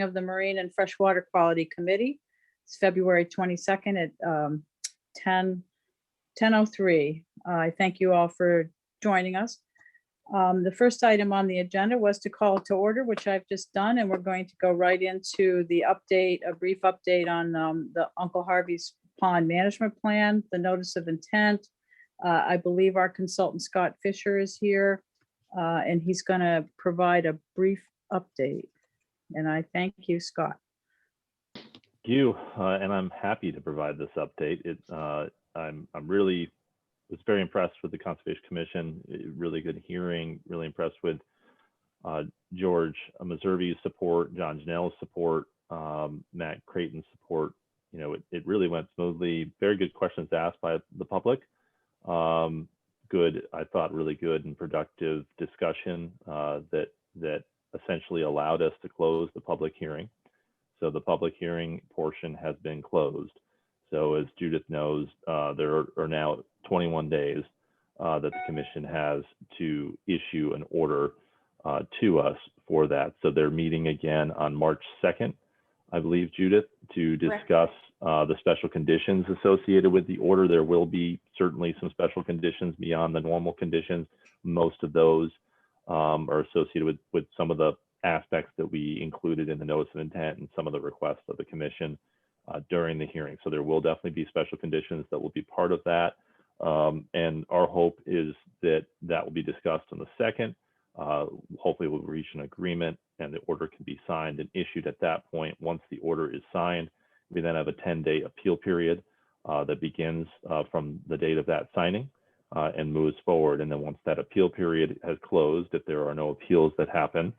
of the Marine and Freshwater Quality Committee. It's February 22nd at 10:03. I thank you all for joining us. The first item on the agenda was to call to order, which I've just done, and we're going to go right into the update, a brief update on the Uncle Harvey's Pond Management Plan, the notice of intent. I believe our consultant Scott Fisher is here, and he's going to provide a brief update. And I thank you, Scott. Thank you, and I'm happy to provide this update. I'm really was very impressed with the Conservation Commission. Really good hearing. Really impressed with George Meserve's support, John Janela's support, Matt Creighton's support. You know, it really went smoothly. Very good questions asked by the public. Good, I thought, really good and productive discussion that essentially allowed us to close the public hearing. So the public hearing portion has been closed. So as Judith knows, there are now 21 days that the commission has to issue an order to us for that. So they're meeting again on March 2nd, I believe, Judith, to discuss the special conditions associated with the order. There will be certainly some special conditions beyond the normal conditions. Most of those are associated with some of the aspects that we included in the notice of intent and some of the requests of the commission during the hearing. So there will definitely be special conditions that will be part of that. And our hope is that that will be discussed on the 2nd. Hopefully we'll reach an agreement and the order can be signed and issued at that point. Once the order is signed, we then have a 10-day appeal period that begins from the date of that signing and moves forward. And then once that appeal period has closed, if there are no appeals that happen,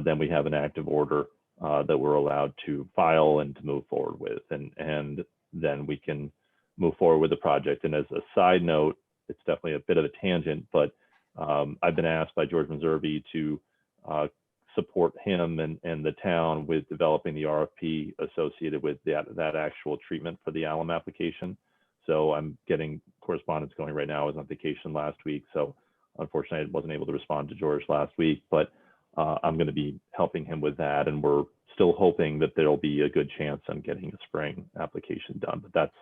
then we have an active order that we're allowed to file and to move forward with. And then we can move forward with the project. And as a side note, it's definitely a bit of a tangent, but I've been asked by George Meserve to support him and the town with developing the RFP associated with that actual treatment for the alum application. So I'm getting correspondence going right now. I was on vacation last week, so unfortunately I wasn't able to respond to George last week, but I'm going to be helping him with that, and we're still hoping that there'll be a good chance on getting a spring application done. But that's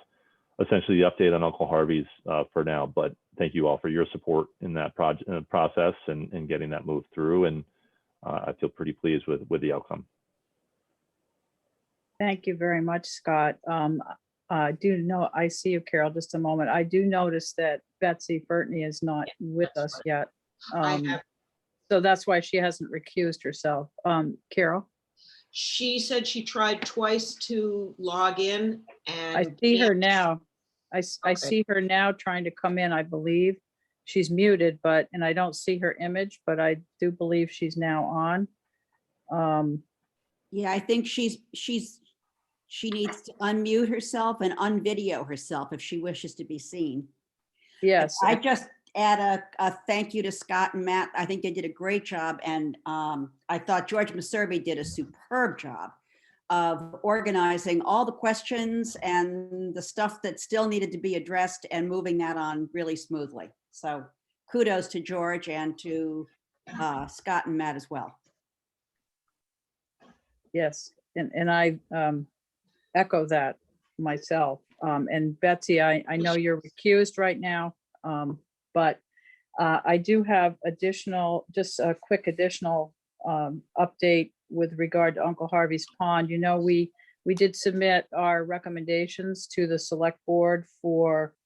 essentially the update on Uncle Harvey's for now. But thank you all for your support in that process and getting that moved through. And I feel pretty pleased with the outcome. Thank you very much, Scott. I see you, Carol, just a moment. I do notice that Betsy Burtney is not with us yet. So that's why she hasn't recused herself. Carol? She said she tried twice to log in, and I see her now. I see her now trying to come in, I believe. She's muted, and I don't see her image, but I do believe she's now on. Yeah, I think she needs to unmute herself and unvideo herself if she wishes to be seen. Yes. I just add a thank you to Scott and Matt. I think they did a great job. And I thought George Meserve did a superb job of organizing all the questions and the stuff that still needed to be addressed and moving that on really smoothly. So kudos to George and to Scott and Matt as well. Yes, and I echo that myself. And Betsy, I know you're recused right now, but I do have just a quick additional update with regard to Uncle Harvey's Pond. You know, we did submit our recommendations to the select board for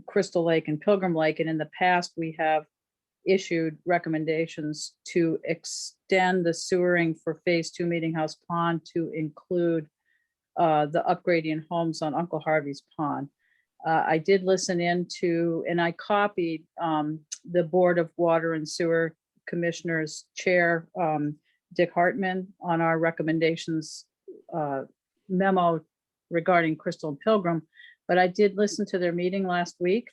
Crystal Lake and Pilgrim Lake, and in the past we have issued recommendations to extend the sewering for phase 2 Meeting House Pond to include the upgrading homes on Uncle Harvey's Pond. I did listen into, and I copied the Board of Water and Sewer Commissioners Chair, Dick Hartman, on our recommendations memo regarding Crystal and Pilgrim, but I did listen to their meeting last week.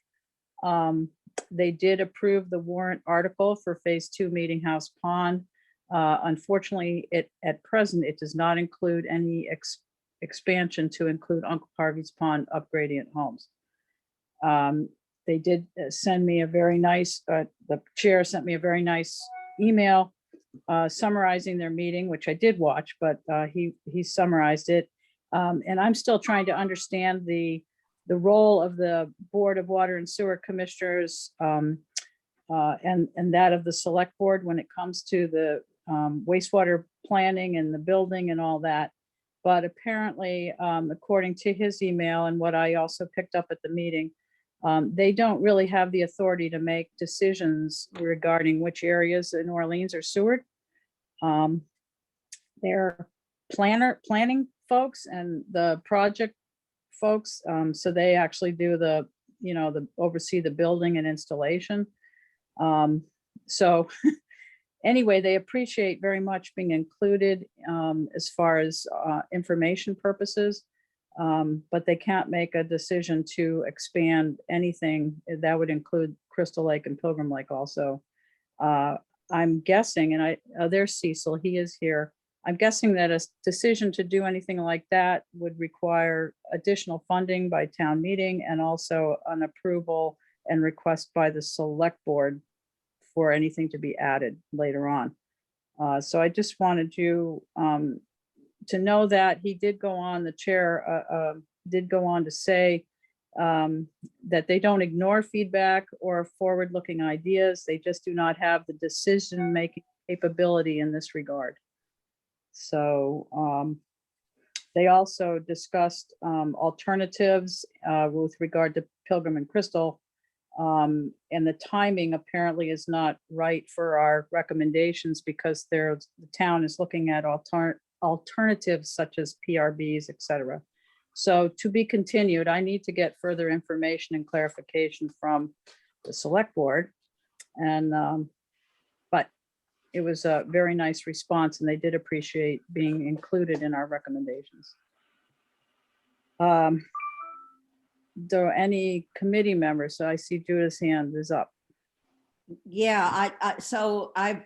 They did approve the warrant article for phase 2 Meeting House Pond. Unfortunately, at present, it does not include any expansion to include Uncle Harvey's Pond upgradient homes. They did send me a very nice, the chair sent me a very nice email summarizing their meeting, which I did watch, but he summarized it. And I'm still trying to understand the role of the Board of Water and Sewer Commissioners and that of the Select Board when it comes to the wastewater planning and the building and all that. But apparently, according to his email and what I also picked up at the meeting, they don't really have the authority to make decisions regarding which areas in Orleans are sewered. They're planning folks and the project folks. So they actually do oversee the building and installation. So anyway, they appreciate very much being included as far as information purposes. But they can't make a decision to expand anything that would include Crystal Lake and Pilgrim Lake also. I'm guessing, and there's Cecil, he is here. I'm guessing that a decision to do anything like that would require additional funding by town meeting and also an approval and request by the Select Board for anything to be added later on. So I just wanted you to know that he did go on, the chair did go on to say that they don't ignore feedback or forward-looking ideas. They just do not have the decision-making capability in this regard. So they also discussed alternatives with regard to Pilgrim and Crystal. And the timing apparently is not right for our recommendations because the town is looking at alternatives such as PRBs, et cetera. So to be continued, I need to get further information and clarification from the Select Board. And but it was a very nice response and they did appreciate being included in our recommendations. Do any committee members? So I see Judith's hand is up. Yeah, so I've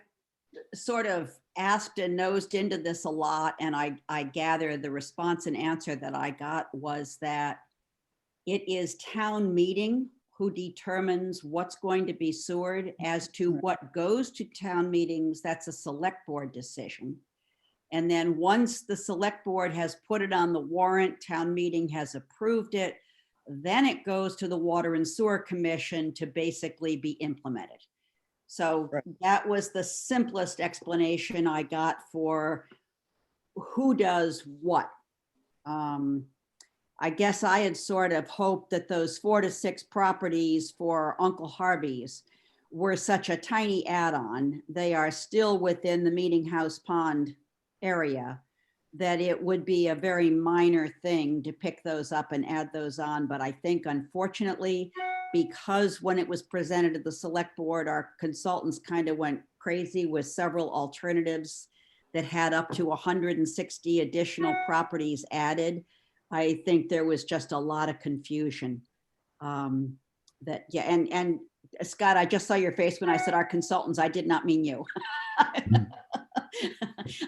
sort of asked and nosed into this a lot, and I gather the response and answer that I got was that it is town meeting who determines what's going to be sewered. As to what goes to town meetings, that's a Select Board decision. And then once the Select Board has put it on the warrant, town meeting has approved it, then it goes to the Water and Sewer Commission to basically be implemented. So Right. that was the simplest explanation I got for who does what. I guess I had sort of hoped that those 4 to 6 properties for Uncle Harvey's were such a tiny add-on. They are still within the Meeting House Pond area, that it would be a very minor thing to pick those up and add those on. But I think unfortunately, because when it was presented to the Select Board, our consultants kind of went crazy with several alternatives that had up to 160 additional properties added. I think there was just a lot of confusion. And Scott, I just saw your face when I said our consultants. I did not mean you.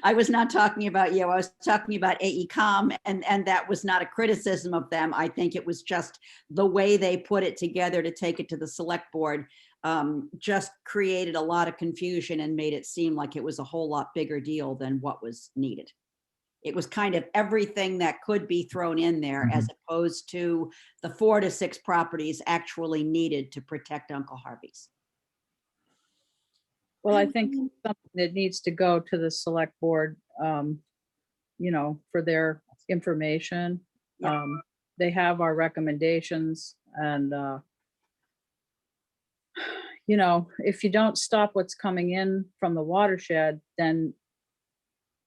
I was not talking about you. I was talking about AECom, and that was not a criticism of them. I think it was just the way they put it together to take it to the Select Board just created a lot of confusion and made it seem like it was a whole lot bigger deal than what was needed. It was kind of everything that could be thrown in there, as opposed to the 4 to 6 properties actually needed to protect Uncle Harvey's. Well, I think something that needs to go to the Select Board, for their information. Yep. They have our recommendations and, if you don't stop what's coming in from the watershed, then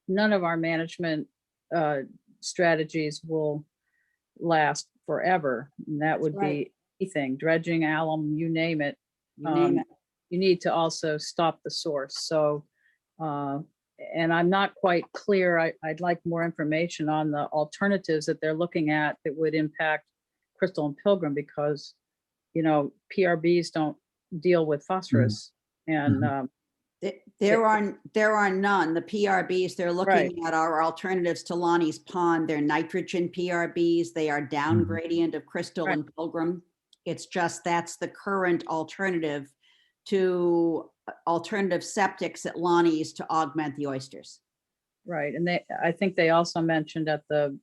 none of our management strategies will last forever. And that would Right. be anything, dredging, alum, you name it. You name it. You need to also stop the source. So, and I'm not quite clear. I'd like more information on the alternatives that they're looking at that would impact Crystal and Pilgrim because, PRBs don't deal with phosphorus. And There are none. The PRBs they're looking at are alternatives to Lonnie's Pond. They're nitrogen PRBs. They are down gradient of Crystal and Pilgrim. It's just that's the current alternative to alternative septics at Lonnie's to augment the oysters. Right, and I think they also mentioned at the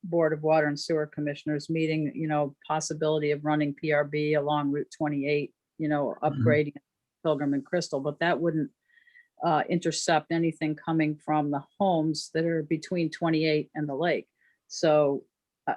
Board of Water and Sewer Commissioners meeting, possibility of running PRB along Route 28, upgrading Pilgrim and Crystal, but that wouldn't intercept anything coming from the homes that are between 28 and the lake. So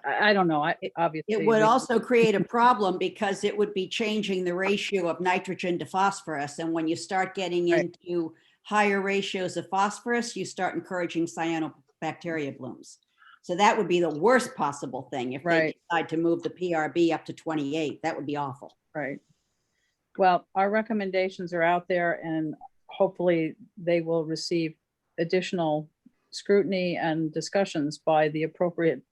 I don't know, obviously. It would we- also create a problem because it would be changing the ratio of nitrogen to phosphorus. And when you start getting Right. into higher ratios of phosphorus, you start encouraging cyanobacteria blooms. So that would be the worst possible thing if they Right. decide to move the PRB up to 28. That would be awful. Right. Well, our recommendations are out there and hopefully they will receive additional scrutiny and discussions by the appropriate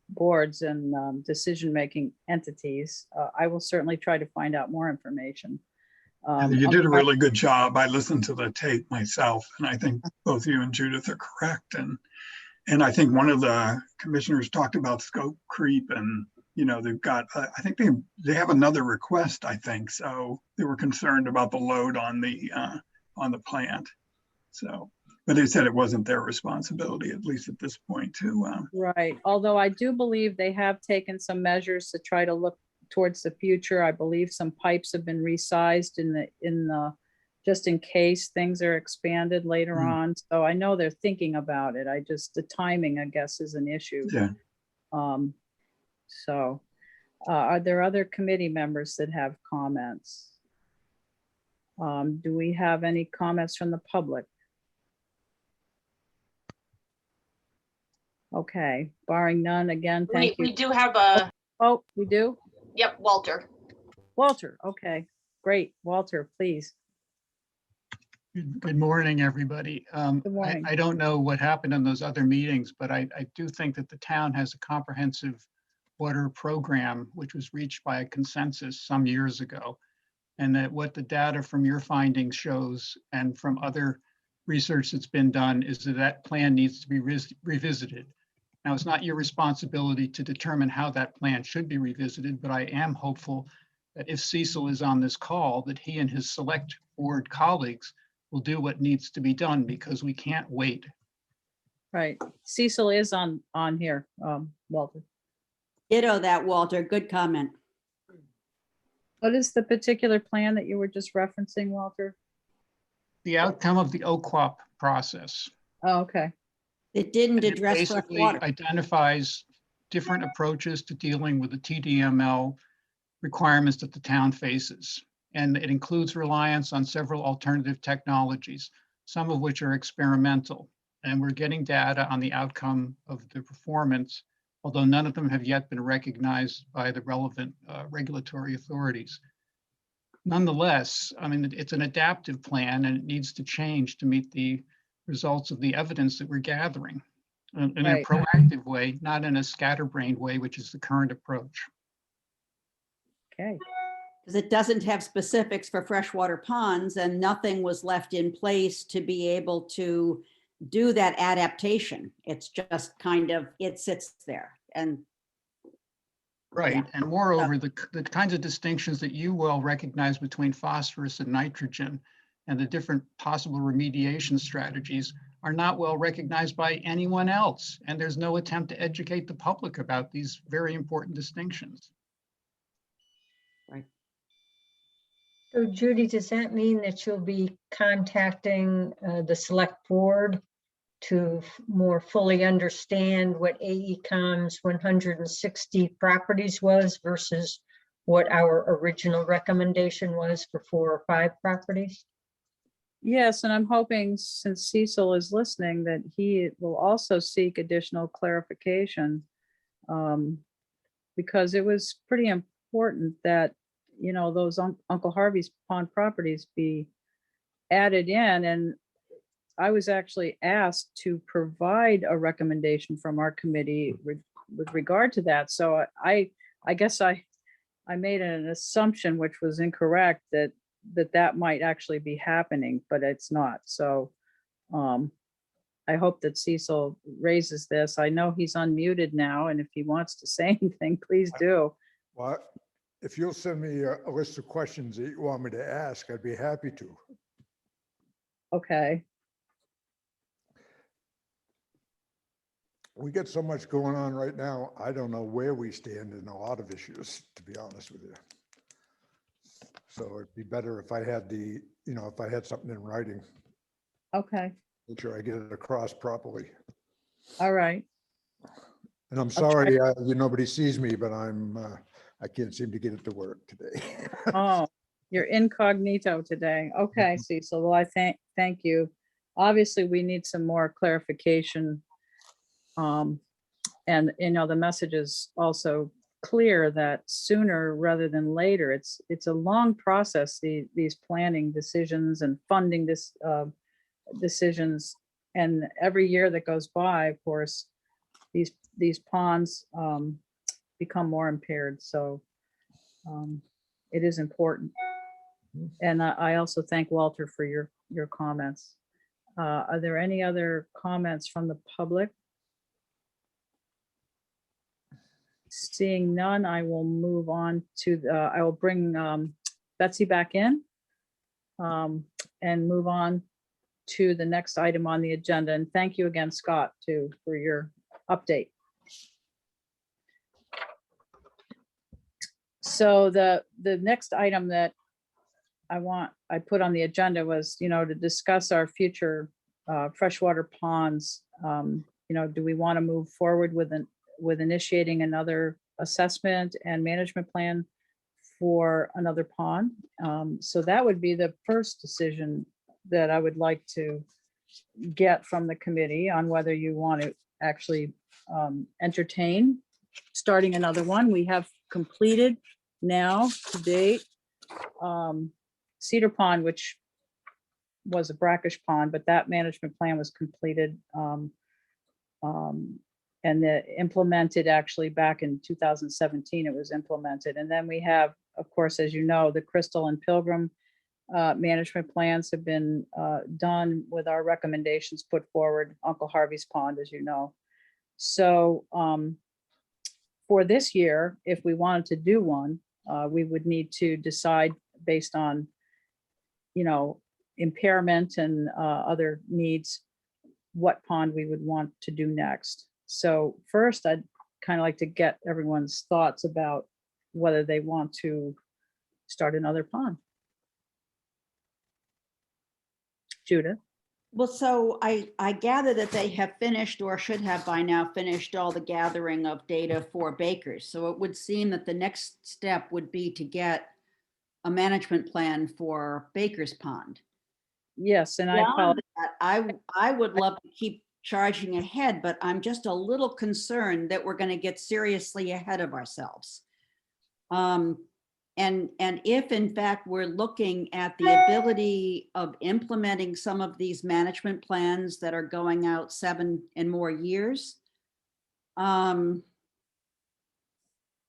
boards and decision-making entities. I will certainly try to find out more information. You did a really good job. I listened to the tape myself, and I think both you and Judith are correct. And I think one of the commissioners talked about scope creep, and they've got. I think they have another request. I think so. They were concerned about the load on the plant. So, but they said it wasn't their responsibility, at least at this point, to. Right, although I do believe they have taken some measures to try to look towards the future. I believe some pipes have been resized in the just in case things are expanded later on. So I know they're thinking about it. The timing, I guess, is an issue. Yeah. So are there other committee members that have comments? Do we have any comments from the public? Okay, barring none, again, thank We you. do have a, Oh, we do? yep, Walter. Walter, okay, great. Walter, please. Good morning, everybody. morning. I don't know what happened in those other meetings, but I do think that the town has a comprehensive water program, which was reached by a consensus some years ago. And that what the data from your findings shows and from other research that's been done is that plan needs to be revisited. Now, it's not your responsibility to determine how that plan should be revisited, but I am hopeful that if Cecil is on this call, that he and his select board colleagues will do what needs to be done, because we can't wait. Right, Cecil is on here, Walter. Ditto that, Walter. Good comment. What is the particular plan that you were just referencing, Walter? The outcome of the OQUAP process. Oh, okay, It didn't It address fresh basically water. identifies different approaches to dealing with the TDML requirements that the town faces. And it includes reliance on several alternative technologies, some of which are experimental. And we're getting data on the outcome of the performance, although none of them have yet been recognized by the relevant regulatory authorities. Nonetheless, I mean, it's an adaptive plan and it needs to change to meet the results of the evidence that we're gathering in a Right. proactive way, not in a scatterbrained way, which is the current approach. okay, Because it doesn't have specifics for freshwater ponds and nothing was left in place to be able to do that adaptation. It's just kind of, it sits there. And Right, and moreover, the kinds of distinctions that you well recognize between phosphorus and nitrogen and the different possible remediation strategies are not well recognized by anyone else. And there's no attempt to educate the public about these very important distinctions. So Judy, does that mean that you'll be contacting the select board to more fully understand what AECom's 160 properties was versus what our original recommendation was for 4 or 5 properties? yes, and I'm hoping, since Cecil is listening, that he will also seek additional clarification. Because it was pretty important that, those Uncle Harvey's Pond properties be added in. And I was actually asked to provide a recommendation from our committee with regard to that. So I guess I made an assumption, which was incorrect, that might actually be happening, but it's not. So I hope that Cecil raises this. I know he's unmuted now, and if he wants to say anything, please do. Well, if you'll send me a list of questions that you want me to ask, I'd be happy to. Okay, We get so much going on right now. I don't know where we stand in a lot of issues, to be honest with you. So it'd be better if I had if I had something in writing, okay, make sure I get it across properly. all right. And I'm I'll try- sorry, nobody sees me, but I can't seem to get it to work today. Oh, you're incognito today. Okay, Cecil, well, I thank you. Obviously, we need some more clarification. And, the message is also clear that sooner rather than later, it's a long process, these planning decisions and funding decisions. And every year that goes by, of course, these ponds become more impaired. So it is important. And I also thank Walter for your comments. Are there any other comments from the public? Seeing none, I will move on to, I will bring Betsy back in and move on to the next item on the agenda. And thank you again, Scott, too, for your update. So the next item that I put on the agenda was, to discuss our future freshwater ponds. Do we want to move forward with initiating another assessment and management plan for another pond? So that would be the first decision that I would like to get from the committee on whether you want to actually entertain starting another one. We have completed now to date Cedar Pond, which was a brackish pond, but that management plan was completed and implemented actually back in 2017. It was implemented. And then we have, of course, as you know, the Crystal and Pilgrim management plans have been done with our recommendations put forward, Uncle Harvey's Pond, as you know. So for this year, if we wanted to do one, we would need to decide based on, impairment and other needs, what pond we would want to do next. So first, I'd kind of like to get everyone's thoughts about whether they want to start another pond. Judith? Well, so I gather that they have finished or should have by now finished all the gathering of data for Baker's. So it would seem that the next step would be to get a management plan for Baker's Pond. Yes, and I Beyond apologize. that, I would love to keep charging ahead, but I'm just a little concerned that we're going to get seriously ahead of ourselves. And if in fact we're looking at the ability of implementing some of these management plans that are going out 7 and more years,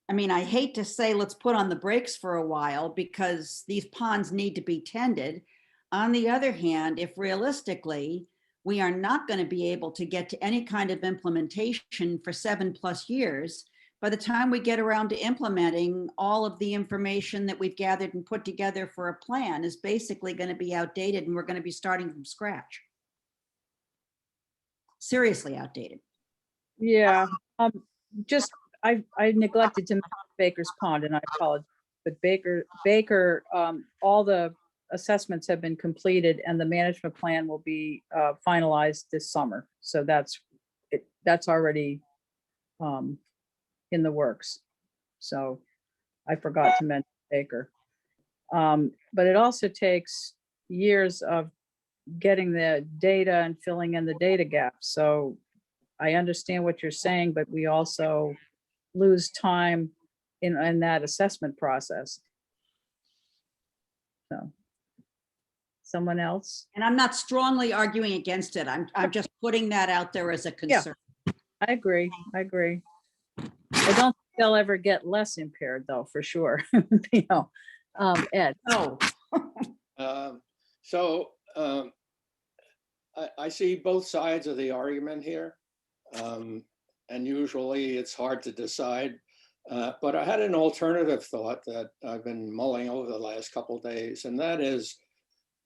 I mean, I hate to say let's put on the brakes for a while because these ponds need to be tended. On the other hand, if realistically, we are not going to be able to get to any kind of implementation for 7+ years, by the time we get around to implementing, all of the information that we've gathered and put together for a plan is basically going to be outdated and we're going to be starting from scratch. Seriously outdated. Yeah, just I neglected to mention Baker's Pond, and I apologize. But Baker, all the assessments have been completed, and the management plan will be finalized this summer. So that's already in the works. So I forgot to mention Baker. But it also takes years of getting the data and filling in the data gaps. So I understand what you're saying, but we also lose time in that assessment process. So someone else? And I'm not strongly arguing against it. I'm just putting that out there as a concern. I agree. I don't think they'll ever get less impaired though, for sure. Ed. Oh, I see both sides of the argument here. And usually it's hard to decide But I had an alternative thought that I've been mulling over the last couple of days, and that is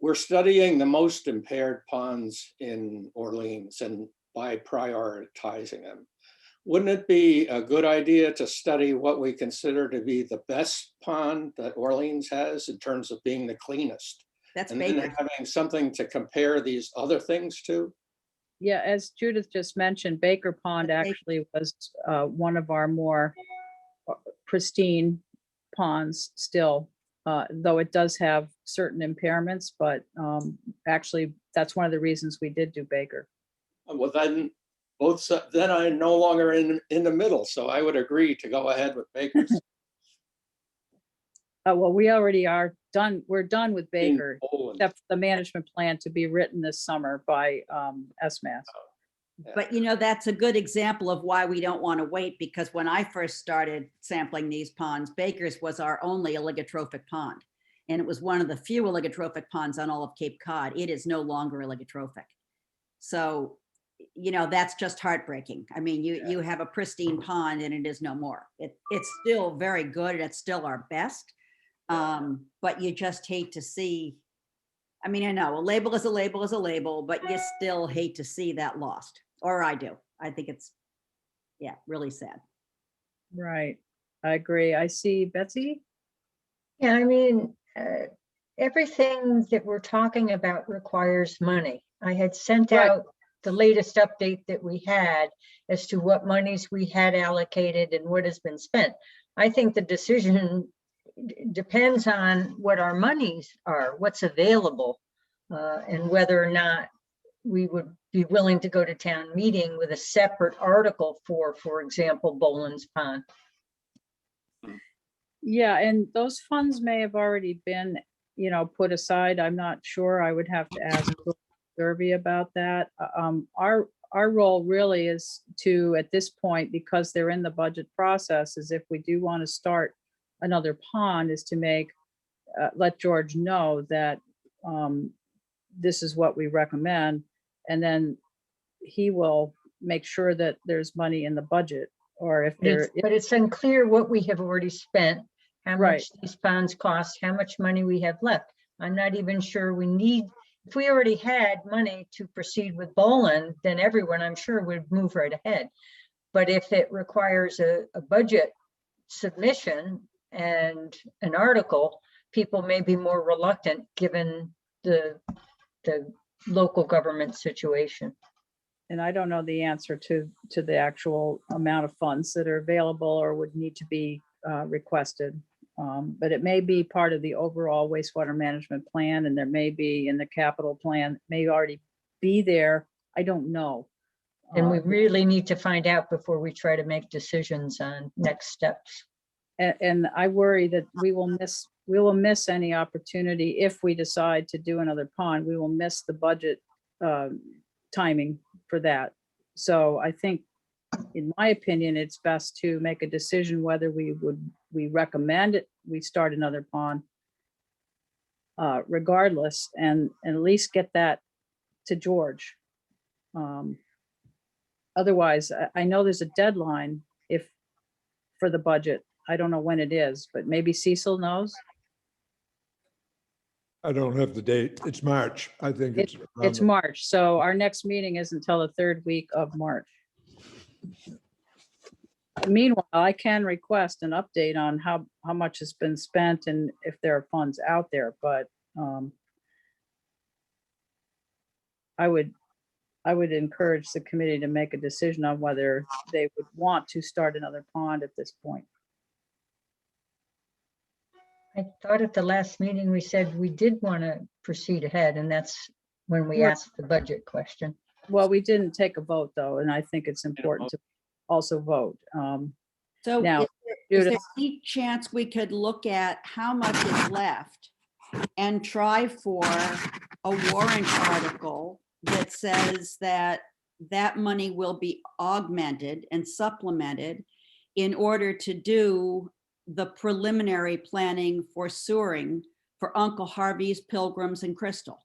we're studying the most impaired ponds in Orleans and by prioritizing them. Wouldn't it be a good idea to study what we consider to be the best pond that Orleans has in terms of being the cleanest? That's And then Baker. having something to compare these other things to? Yeah, as Judith just mentioned, Baker Pond Baker. actually was one of our more pristine ponds still, though it does have certain impairments, but actually, that's one of the reasons we did do Baker. Well, then then I'm no longer in the middle, so I would agree to go ahead with Baker's. Well, we already are done. We're done with Baker, Poland. except for the management plan to be written this summer by SMAS. But you know, that's a good example of why we don't want to wait, because when I first started sampling these ponds, Baker's was our only oligotrophic pond. And it was one of the few oligotrophic ponds on all of Cape Cod. It is no longer oligotrophic. So, you know, that's just heartbreaking. I mean, you have a pristine pond and it is no more. It's still very good and it's still our best. But you just hate to see, I mean, I know a label is a label is a label, but you still hate to see that lost. Or I do. I think it's, yeah, really sad. Right. I agree. I see Betsy. Yeah, I mean, everything that we're talking about requires money. I had sent Right. out the latest update that we had as to what monies we had allocated and what has been spent. I think the decision depends on what our monies are, what's available, and whether or not we would be willing to go to town meeting with a separate article for example, Boland's Pond. Yeah, and those funds may have already been, you know, put aside. I'm not sure. I would have to ask Derby about that. Our role really is to, at this point, because they're in the budget process, is if we do want to start another pond, is to make, let George know that this is what we recommend. And then he will make sure that there's money in the budget, or if there, But it's unclear what we have already spent, how Right. much these ponds cost, how much money we have left. I'm not even sure we need, if we already had money to proceed with Boland, then everyone, I'm sure, would move right ahead. But if it requires a budget submission and an article, people may be more reluctant given the local government situation. and I don't know the answer to the actual amount of funds that are available or would need to be requested. But it may be part of the overall wastewater management plan, and there may be in the capital plan, may already be there. I don't know. And we really need to find out before we try to make decisions on next steps. And I worry that we will miss any opportunity if we decide to do another pond. We will miss the budget timing for that. So I think, in my opinion, it's best to make a decision whether we recommend it, we start another pond regardless, and at least get that to George. Otherwise, I know there's a deadline for the budget. I don't know when it is, but maybe Cecil knows. I don't have the date. It's March. I think it's. around It's the- March, so our next meeting is until the third week of March. Meanwhile, I can request an update on how much has been spent and if there are funds out there, but I would encourage the committee to make a decision on whether they would want to start another pond at this point. I thought at the last meeting, we said we did want to proceed ahead, and that's when we Right. asked the budget question. Well, we didn't take a vote though, and I think it's important to also vote. So Now, is there Judith, any chance we could look at how much is left and try for a warrant article that says that that money will be augmented and supplemented in order to do the preliminary planning for sewering for Uncle Harvey's, Pilgrims, and Crystal,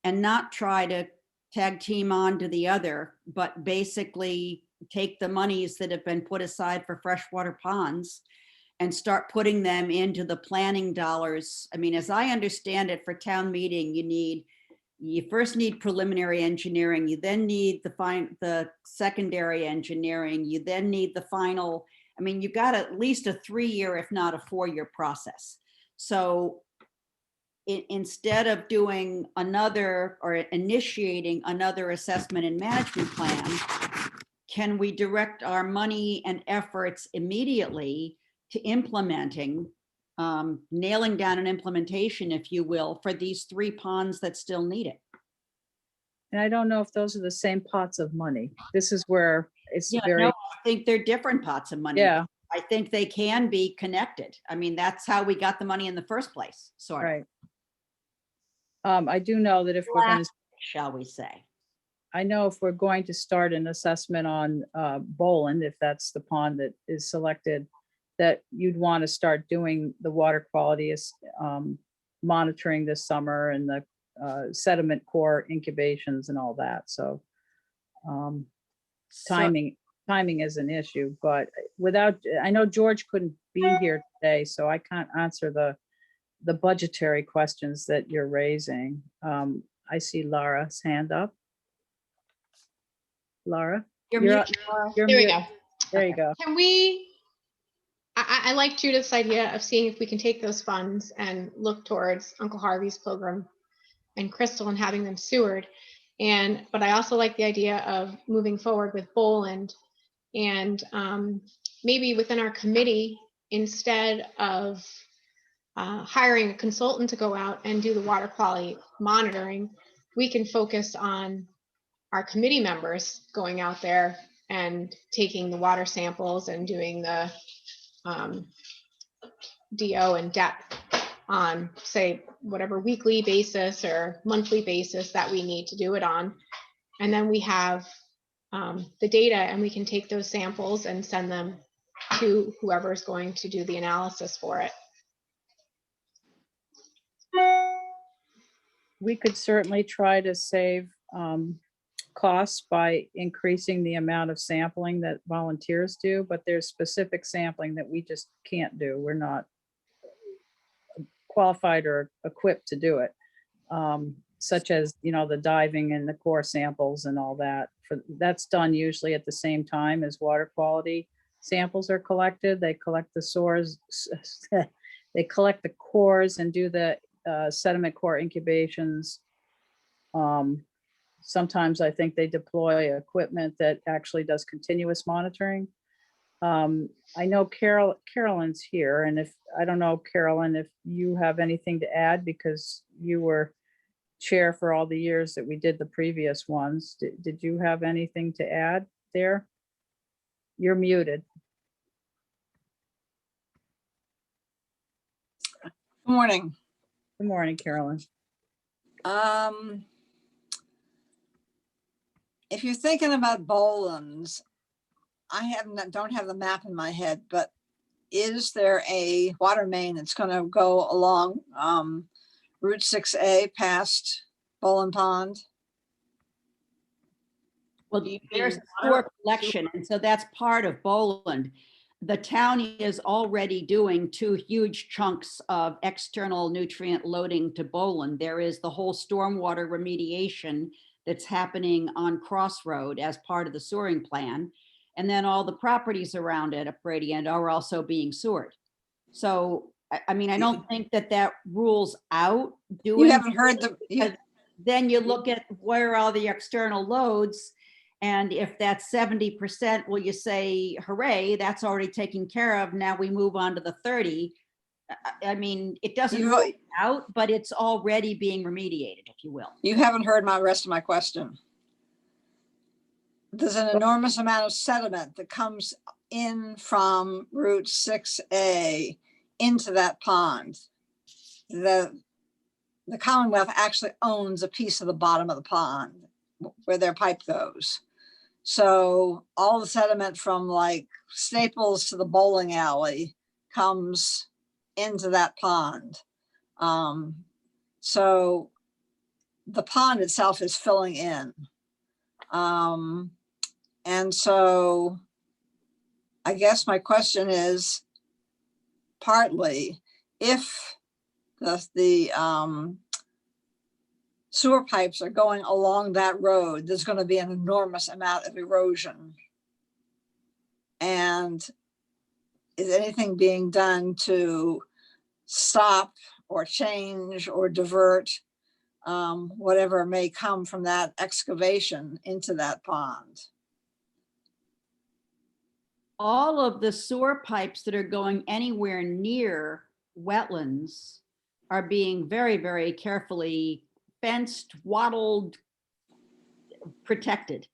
and not try to tag team on to the other, but basically take the monies that have been put aside for freshwater ponds and start putting them into the planning dollars. I mean, as I understand it, for town meeting, you first need preliminary engineering, you then need the secondary engineering, you then need the final. I mean, you got at least a 3-year, if not a 4-year process. So instead of doing another or initiating another assessment and management plan, can we direct our money and efforts immediately to implementing, nailing down an implementation, if you will, for these 3 ponds that still need it? And I don't know if those are the same pots of money. This is where it's Yeah, very, no, I think they're different pots of money. yeah, I think they can be connected. I mean, that's how we got the money in the first place, sort of. right. I do know that if we're going to, Shall we say? I know if we're going to start an assessment on Boland, if that's the pond that is selected, that you'd want to start doing the water quality monitoring this summer and the sediment core incubations and all that. So timing is an issue, but I know George couldn't be here today, so I can't answer the budgetary questions that you're raising. I see Lara's hand up. Lara? You're You're muted. you're There we mute. go. There you go. Can we, I like Judith's idea of seeing if we can take those funds and look towards Uncle Harvey's Pilgrim and Crystal and having them sewered. But I also like the idea of moving forward with Boland and maybe within our committee, instead of hiring a consultant to go out and do the water quality monitoring, we can focus on our committee members going out there and taking the water samples and doing the DO and DEP on, say, whatever weekly basis or monthly basis that we need to do it on. And then we have the data, and we can take those samples and send them to whoever's going to do the analysis for it. We could certainly try to save costs by increasing the amount of sampling that volunteers do, but there's specific sampling that we just can't do. We're not qualified or equipped to do it, such as, the diving and the core samples and all that. That's done usually at the same time as water quality samples are collected. They collect the source, they collect the cores and do the sediment core incubations. Sometimes I think they deploy equipment that actually does continuous monitoring. I know Carolyn's here, and I don't know, Carolyn, if you have anything to add, because you were chair for all the years that we did the previous ones. Did you have anything to add there? You're muted. Good morning. Good morning, Carolyn. If you're thinking about Boland's, don't have the map in my head, but is there a water main that's going to go along Route 6A past Boland Pond? Well, there's sewer collection, and so that's part of Boland. The town is already doing 2 huge chunks of external nutrient loading to Boland. There is the whole stormwater remediation that's happening on Crossroad as part of the sewering plan. And then all the properties around it at Brady End are also being sewered. So, I mean, I don't think that rules out doing. You haven't heard then you look at where are all the external loads. And if that's 70%, well, you say, hooray, that's already taken care of. Now we move on to the 30. I mean, it doesn't rule out, but it's already being remediated, if you will. You haven't heard my rest of my question. There's an enormous amount of sediment that comes in from Route 6A into that pond. The Commonwealth actually owns a piece of the bottom of the pond where their pipe goes. So all the sediment from like Staples to the bowling alley comes into that pond. So the pond itself is filling in. And so I guess my question is partly if the sewer pipes are going along that road, there's going to be an enormous amount of erosion. And is anything being done to stop or change or divert whatever may come from that excavation into that pond? All of the sewer pipes that are going anywhere near wetlands are being very, very carefully fenced, wattled, protected.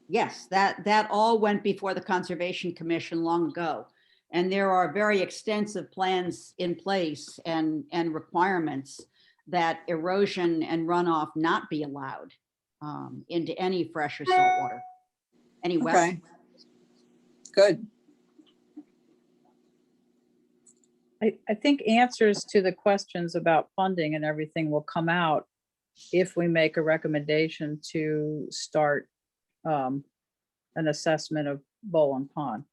Yes, that all went before the Conservation Commission long ago. And there are very extensive plans in place and requirements that erosion and runoff not be allowed into any fresh or salt water. Any Okay, wetland. good. I think answers to the questions about funding and everything will come out if we make a recommendation to start an assessment of Boland Pond.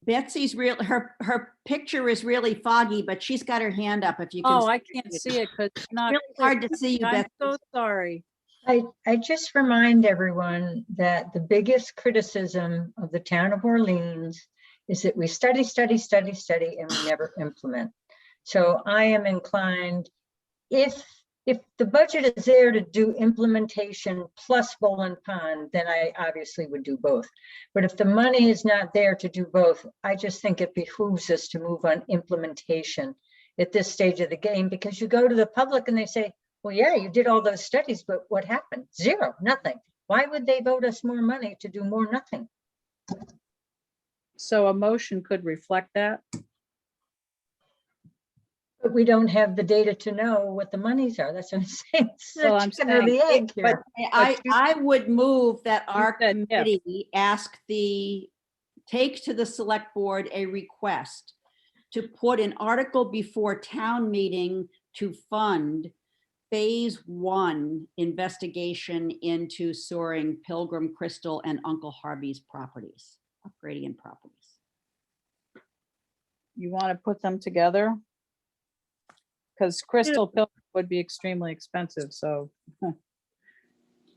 Betsy's real, her picture is really foggy, but she's got her hand up if you can. Oh, I can't see it because it's not Really clear. hard to see you, I'm Betsy. so sorry. I just remind everyone that the biggest criticism of the town of Orleans is that we study, study, study, study, and we never implement. So I am inclined, if the budget is there to do implementation plus Boland Pond, then I obviously would do both. But if the money is not there to do both, I just think it behooves us to move on implementation at this stage of the game, because you go to the public and they say, well, yeah, you did all those studies, but what happened? Zero, nothing. Why would they vote us more money to do more nothing? So a motion could reflect that. But we don't have the data to know what the monies are. That's what I'm saying. It's the Well, I'm chicken or the saying egg But here. I would move that our said if. committee take to the select board a request to put an article before town meeting to fund phase 1 investigation into Soaring, Pilgrim, Crystal, and Uncle Harvey's properties, upgrading properties. You want to put them together? Because Crystal Pilgrim would be extremely expensive, so.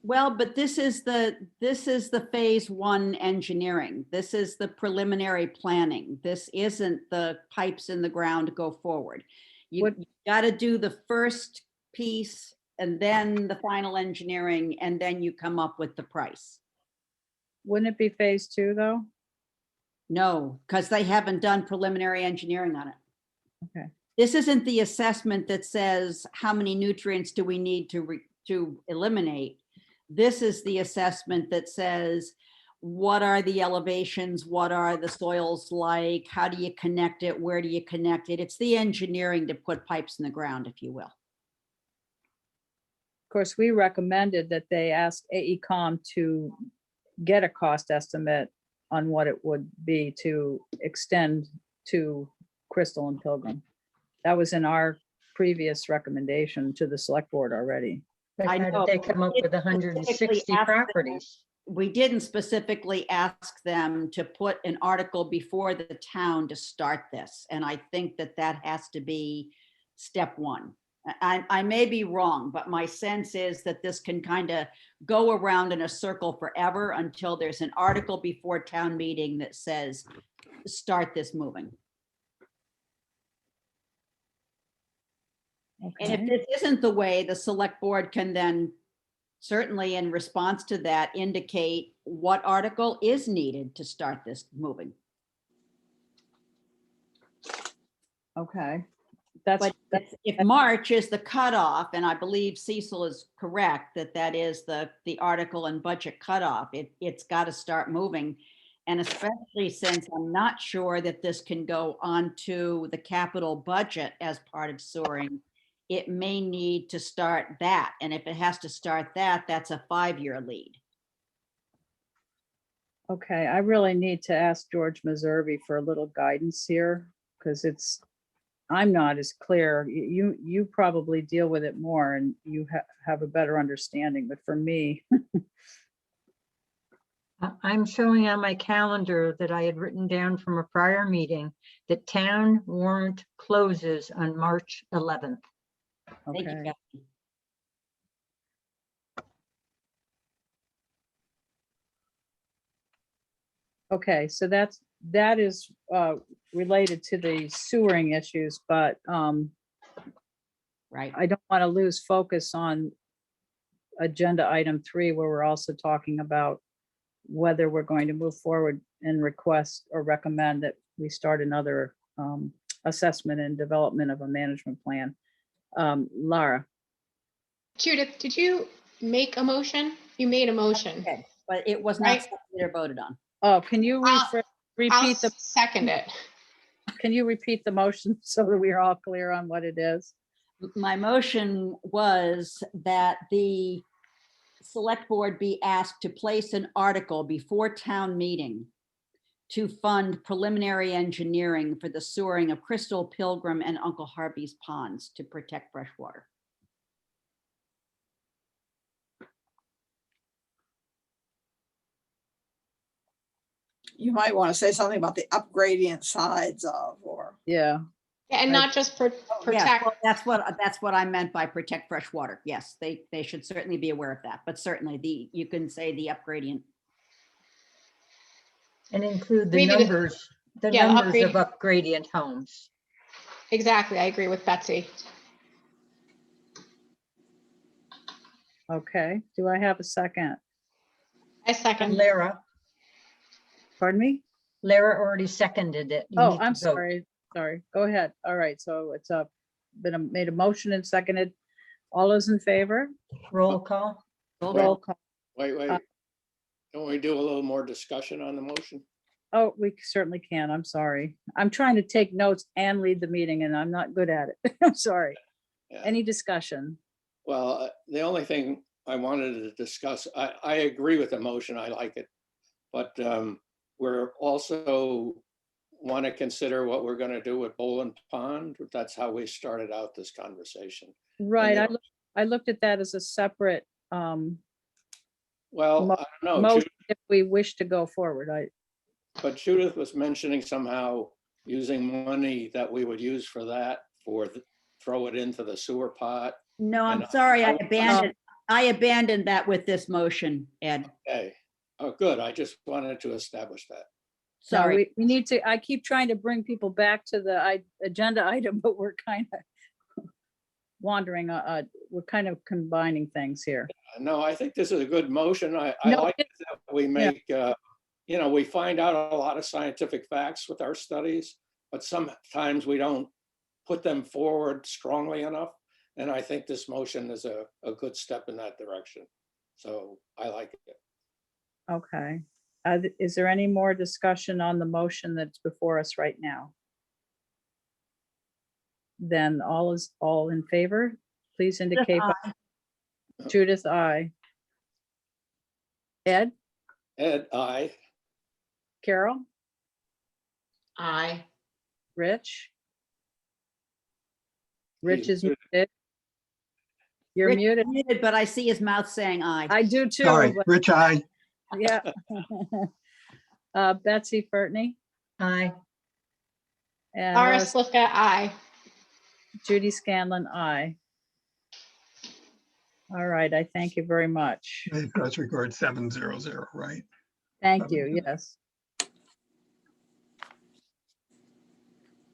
Well, but this is the phase 1 engineering. This is the preliminary planning. This isn't the pipes in the ground to go forward. You got to do the first piece and then the final engineering, and then you come up with the price. Wouldn't it be phase 2 though? No, because they haven't done preliminary engineering on it. Okay. This isn't the assessment that says how many nutrients do we need to eliminate. This is the assessment that says, what are the elevations? What are the soils like? How do you connect it? Where do you connect it? It's the engineering to put pipes in the ground, if you will. Of course, we recommended that they ask AECom to get a cost estimate on what it would be to extend to Crystal and Pilgrim. That was in our previous recommendation to the select board already. But I how know, did they come up but with it's 160 specifically asked them- properties? We didn't specifically ask them to put an article before the town to start this. And I think that has to be step 1. I may be wrong, but my sense is that this can kind of go around in a circle forever until there's an article before town meeting that says, start this moving. And if Okay. this isn't the way, the select board can then certainly in response to that indicate what article is needed to start this moving. Okay. That's, But if March is the cutoff, and I believe Cecil is correct that that is the article and budget cutoff, it's got to start moving. And especially since I'm not sure that this can go onto the capital budget as part of Soaring, it may need to start that. And if it has to start that, that's a 5-year lead. okay. I really need to ask George Meservey for a little guidance here because I'm not as clear. You probably deal with it more and you have a better understanding, but for me, I'm showing on my calendar that I had written down from a prior meeting that town warrant closes on March 11th. Thank you, okay. Betsy. Okay, so that is related to the sewering issues, but Right. I don't want to lose focus on agenda item 3, where we're also talking about whether we're going to move forward and request or recommend that we start another assessment and development of a management plan. Lara, Judith, did you make a motion? You made a motion. Okay, but it was not Right. seconded or voted on. oh, can you I'll repeat the, second it. can you repeat the motion so that we're all clear on what it is? My motion was that the select board be asked to place an article before town meeting to fund preliminary engineering for the sewering of Crystal, Pilgrim, and Uncle Harvey's ponds to protect fresh water. You might want to say something about the upgradient sides of, or, Yeah, And Right. not just Yeah, protect. well, that's what I meant by protect fresh water. Yes, they should certainly be aware of that, but certainly you can say the upgradient. And include the Maybe the- numbers, the yeah, numbers of upgradient homes. Exactly. I agree with Betsy. okay. Do I have a second? I second. Lara Pardon me? already seconded it. You Oh, need to I'm vote. sorry. Go ahead. All right, so it's made a motion and seconded. All those in favor? Roll call. Roll call. Wait, wait. Don't we do a little more discussion on the motion? Oh, we certainly can. I'm sorry. I'm trying to take notes and lead the meeting and I'm not good at it. I'm sorry. Yeah. Any discussion? Well, the only thing I wanted to discuss, I agree with the motion. I like it. But we're also want to consider what we're going to do with Boland Pond. That's how we started out this conversation. Right, yeah. I looked at that as a separate Well, Mo- I don't know. motion if we wish to go forward. But Judith was mentioning somehow using money that we would use for that, throw it into the sewer pot. No, I'm And sorry, I- I abandoned that with this motion, Ed. Okay. Oh, good. I just wanted to establish that. No, Sorry. we need to, I keep trying to bring people back to the agenda item, but we're kind of wandering, we're kind of combining things here. No, I think this is a good motion. I No, like that we make, we find out a lot of scientific facts with our studies, but sometimes we don't put them forward strongly enough. And I think this motion is a good step in that direction. So I like it. Okay. Is there any more discussion on the motion that's before us right now? Then all in favor, please indicate. by- Judith, aye. Ed, Ed, aye. Carol, Aye. Rich? Rich He's is muted. muted. You're Rich is muted. muted, but I see his mouth saying aye. I do too. Sorry, but- Rich, I. Yeah. Betsy Fertney Aye. and Laura Laura- Slifka, aye. Judy Scanlon, aye. All right, I thank you very much. It does record 700, right? Thank you, yes.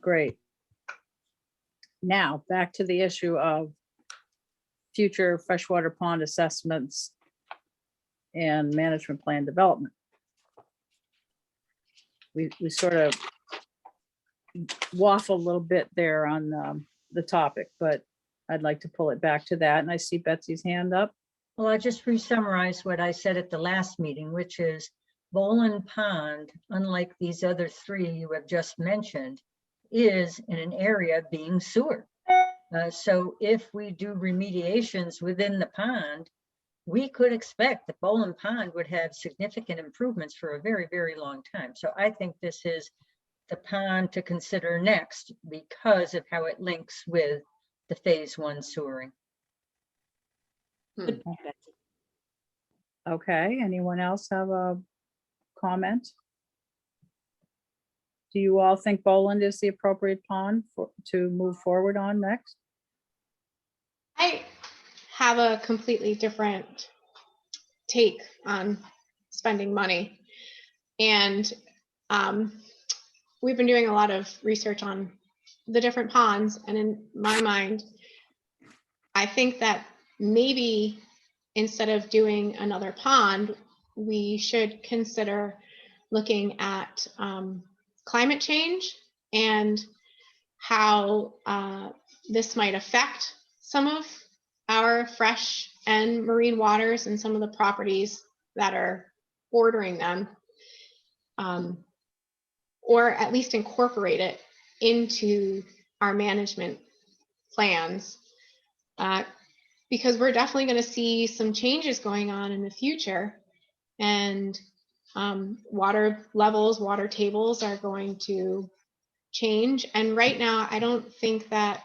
Great. Now, back to the issue of future freshwater pond assessments and management plan development. We sort of waffle a little bit there on the topic, but I'd like to pull it back to that. And I see Betsy's hand up. Well, I just re-summarize what I said at the last meeting, which is Boland Pond, unlike these other three you have just mentioned, is in an area being sewered. So if we do remediations within the pond, we could expect that Boland Pond would have significant improvements for a very, very long time. So I think this is the pond to consider next because of how it links with the phase 1 sewering. Good point, Betsy. Okay, anyone else have a comment? Do you all think Boland is the appropriate pond to move forward on next? I have a completely different take on spending money. And we've been doing a lot of research on the different ponds. And in my mind, I think that maybe instead of doing another pond, we should consider looking at climate change and how this might affect some of our fresh and marine waters and some of the properties that are bordering them, or at least incorporate it into our management plans, because we're definitely going to see some changes going on in the future, and water levels, water tables are going to change. And right now, I don't think that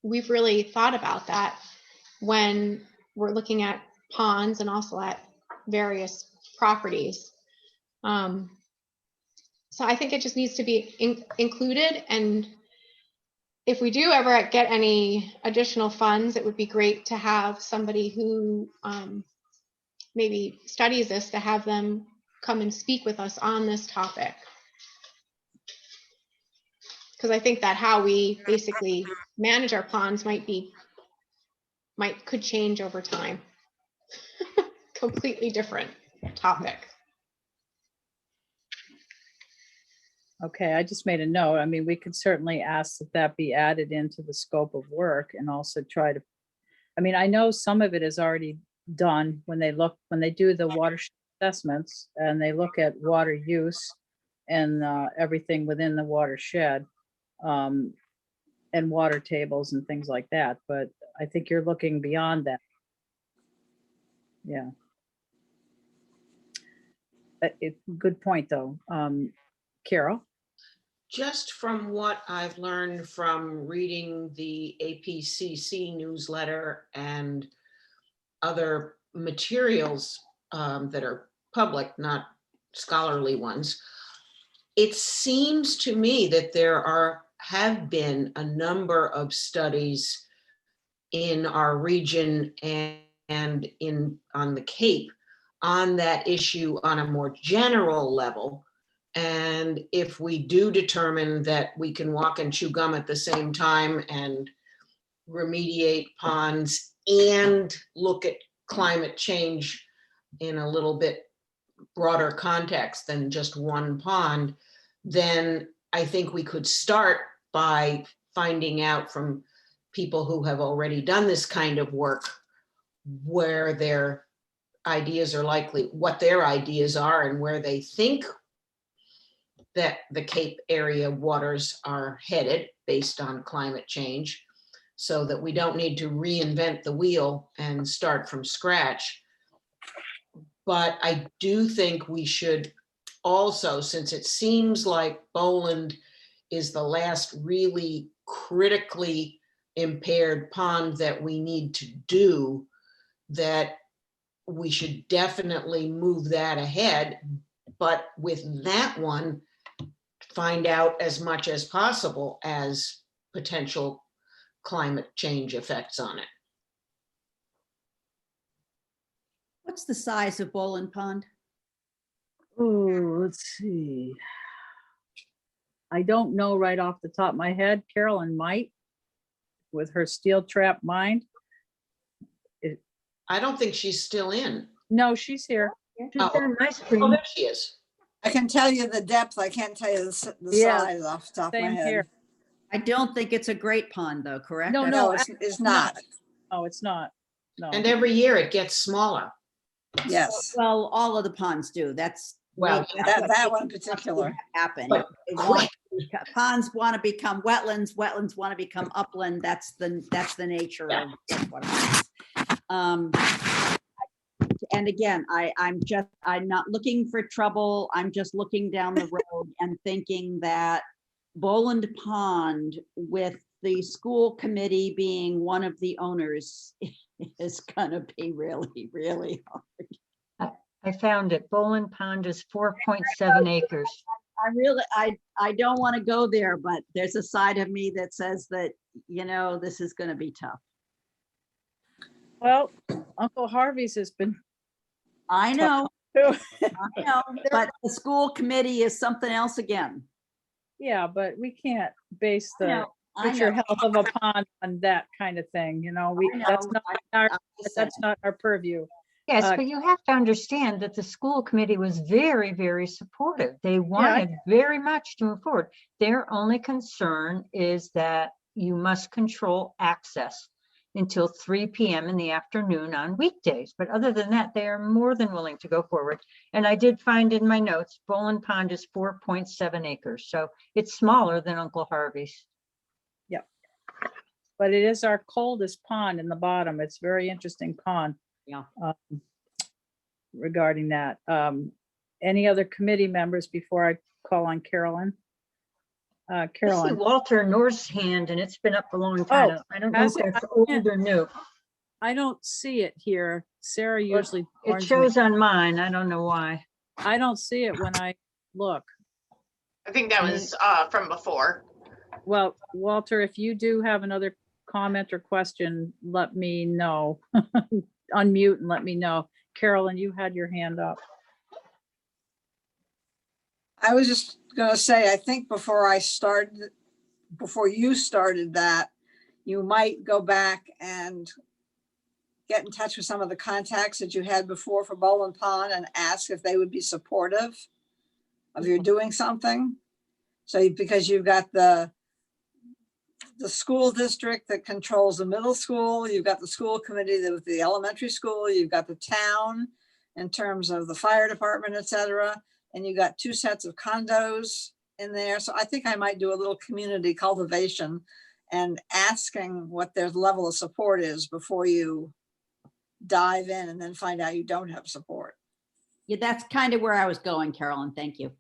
we've really thought about that when we're looking at ponds and also at various properties. So I think it just needs to be included. And if we do ever get any additional funds, it would be great to have somebody who maybe studies this, to have them come and speak with us on this topic. Because I think that how we basically manage our ponds could change over time. Completely different topic. Okay, I just made a note. I mean, we could certainly ask that that be added into the scope of work and also try to, I mean, I know some of it is already done when they do the watershed assessments and they look at water use and everything within the watershed, and water tables and things like that. But I think you're looking beyond that. Yeah. Good point, though. Carol? Just from what I've learned from reading the APCC newsletter and other materials that are public, not scholarly ones, it seems to me that there have been a number of studies in our region and on the Cape on that issue on a more general level. And if we do determine that we can walk and chew gum at the same time and remediate ponds and look at climate change in a little bit broader context than just one pond, then I think we could start by finding out from people who have already done this kind of work where their ideas are likely, what their ideas are and where they think that the Cape area waters are headed based on climate change, so that we don't need to reinvent the wheel and start from scratch. But I do think we should also, since it seems like Boland is the last really critically impaired pond that we need to do, that we should definitely move that ahead. But with that one, find out as much as possible as potential climate change effects on it. What's the size of Boland Pond? Oh, let's see. I don't know right off the top of my head. Carolyn might, with her steel trap mind. I don't think she's still in. No, she's here. She's on my Oh, screen. there she is. I can tell you the depth. I can't tell you the Yeah, size off the top of my Same head. here. I don't think it's a great pond though, correct? No, No, it's not. Oh, it's not. No. And every year it gets smaller. Yes, Well, all of the ponds do. That's. Well, that one in particular. Happen. But Ponds want to become wetlands, wetlands want to become upland. That's the nature of what it is. and again, I'm not looking for trouble. I'm just looking down the road and thinking that Boland Pond, with the school committee being one of the owners, is gonna be really, really hard. I found it. Boland Pond is 4.7 acres. I don't want to go there, but there's a side of me that says that, this is gonna be tough. Well, Uncle Harvey's has been, I know, too. I know, but the school committee is something else again. Yeah, but we can't base I the know, I future know. health of a pond on that kind of thing, I that's know, not I'm our, just saying. that's not our purview. Yes, Uh, but you have to understand that the school committee was very, very supportive. They wanted very much to move forward. Their only concern is that you must control access until 3 p.m. in the afternoon on weekdays. But other than that, they are more than willing to go forward. And I did find in my notes, Boland Pond is 4.7 acres. So it's smaller than Uncle Harvey's. But it is our coldest pond in the bottom. It's a very interesting pond. Yeah. Regarding that. Any other committee members before I call on Carolyn? I see Carolyn, Walter North's hand, and it's been up a long time. I don't know has if it? that's I old can't- or new. I don't see it here. Sarah Well, usually. It warns me. shows on mine. I don't know why. I don't see it when I look. I think that was from before. Well, Walter, if you do have another comment or question, let me know. Unmute and let me know. Carolyn, you had your hand up. I was just gonna say, I think before you started that, you might go back and get in touch with some of the contacts that you had before for Boland Pond and ask if they would be supportive of your doing something. So, because you've got the school district that controls the middle school, you've got the school committee with the elementary school, you've got the town in terms of the fire department, et cetera. And you got 2 sets of condos in there. So I think I might do a little community cultivation and asking what their level of support is before you dive in and then find out you don't have support. Yeah, that's kind of where I was going, Carolyn. Thank you.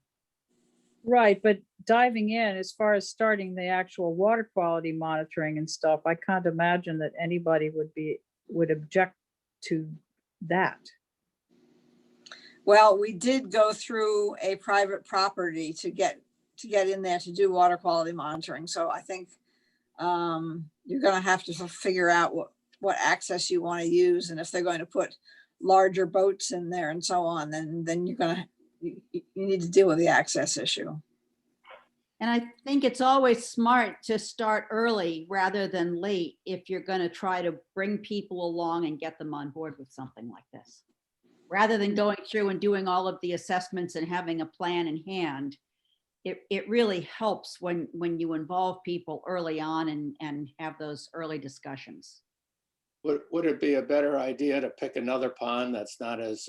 Right, but diving in, as far as starting the actual water quality monitoring and stuff, I can't imagine that anybody would object to that. Well, we did go through a private property to get in there to do water quality monitoring. So I think you're going to have to figure out what access you want to use, and if they're going to put larger boats in there and so on, then you need to deal with the access issue. And I think it's always smart to start early rather than late if you're going to try to bring people along and get them on board with something like this. Rather than going through and doing all of the assessments and having a plan in hand, it really helps when you involve people early on and have those early discussions. Would it be a better idea to pick another pond that's not as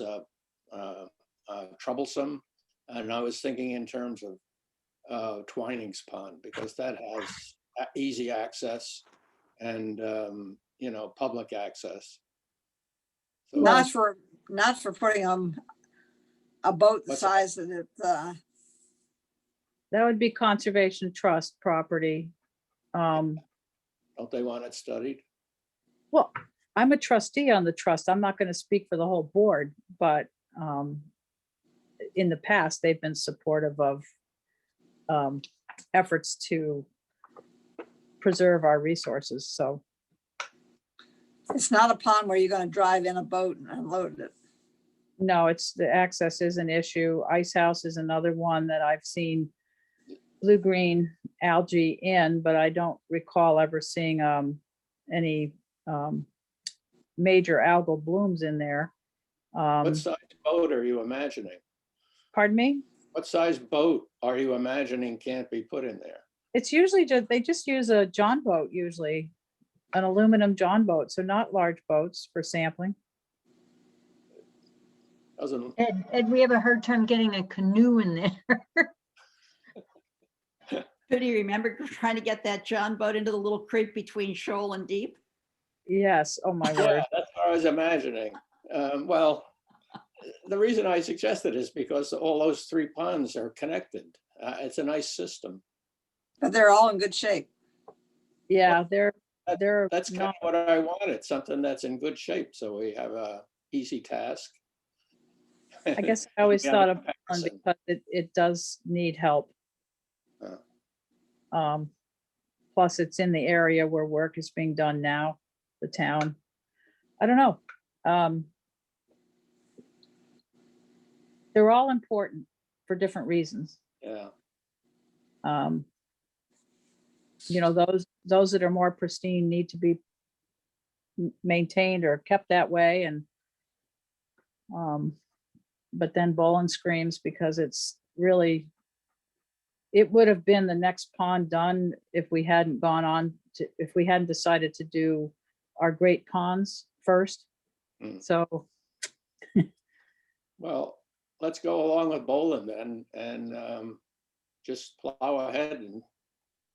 troublesome? And I was thinking in terms of Twinings Pond, because that has easy access and public access. So, Not for putting a boat the What's size that it, That would be Conservation Trust property. don't they want it studied? Well, I'm a trustee on the trust. I'm not going to speak for the whole board, but in the past, they've been supportive of efforts to preserve our resources. So it's not a pond where you're going to drive in a boat and unload it. no, the access is an issue. Ice House is another one that I've seen blue-green algae in, but I don't recall ever seeing any major algal blooms in there. What size boat are you imagining? Pardon me? What size boat are you imagining can't be put in there? It's usually they just use a John boat, usually an aluminum John boat, so not large boats for sampling. Doesn't, Ed, we have a hard time getting a canoe in there. Could you remember trying to get that John boat into the little creek between Shoal and Deep? Yes, oh my yeah, word. that's what I was imagining. Well, the reason I suggested is because all those three ponds are connected. It's a nice system. But they're all in good shape. Yeah, they're That's kind not, of what I wanted, something that's in good shape, so we have a easy task. I guess I always We have a thought of one comparison. because it does need help. Uh. Plus it's in the area where work is being done now, the town. I don't know. They're all important for different reasons. Yeah, You know, those that are more pristine need to be maintained or kept that way, and but then Bolin screams because it's really, it would have been the next pond done if we hadn't gone on to, if we hadn't decided to do our great ponds first. Mm. So well, let's go along with Bolin then and just plow ahead and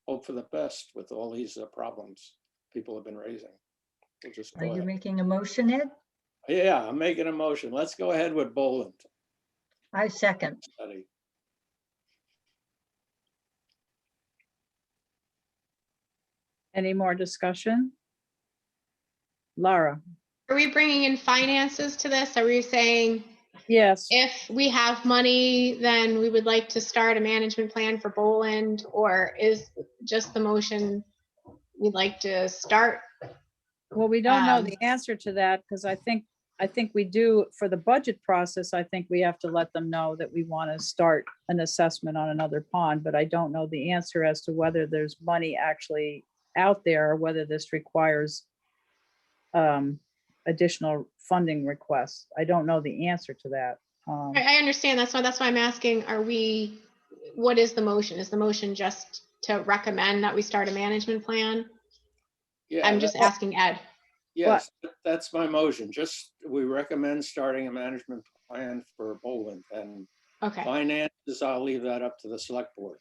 hope for the best with all these problems people have been raising. We'll just Are go you ahead. making a motion, Ed? Yeah, I'm making a motion. Let's go ahead with Bolin I second. study. any more discussion? Lara? Are we bringing in finances to this? Are we saying Yes, if we have money, then we would like to start a management plan for Boland? Or is just the motion we'd like to start? well, we don't know Um, the answer to that because I think we do, for the budget process, I think we have to let them know that we want to start an assessment on another pond, but I don't know the answer as to whether there's money actually out there or whether this requires additional funding requests. I don't know the answer to that. I understand. That's why I'm asking, what is the motion? Is the motion just to recommend that we start a management plan? Yeah, I'm just asking Ed. yes, that's my motion. Just, we recommend starting a management plan for Bolin, and Okay, all finances, I'll leave that up to the select board.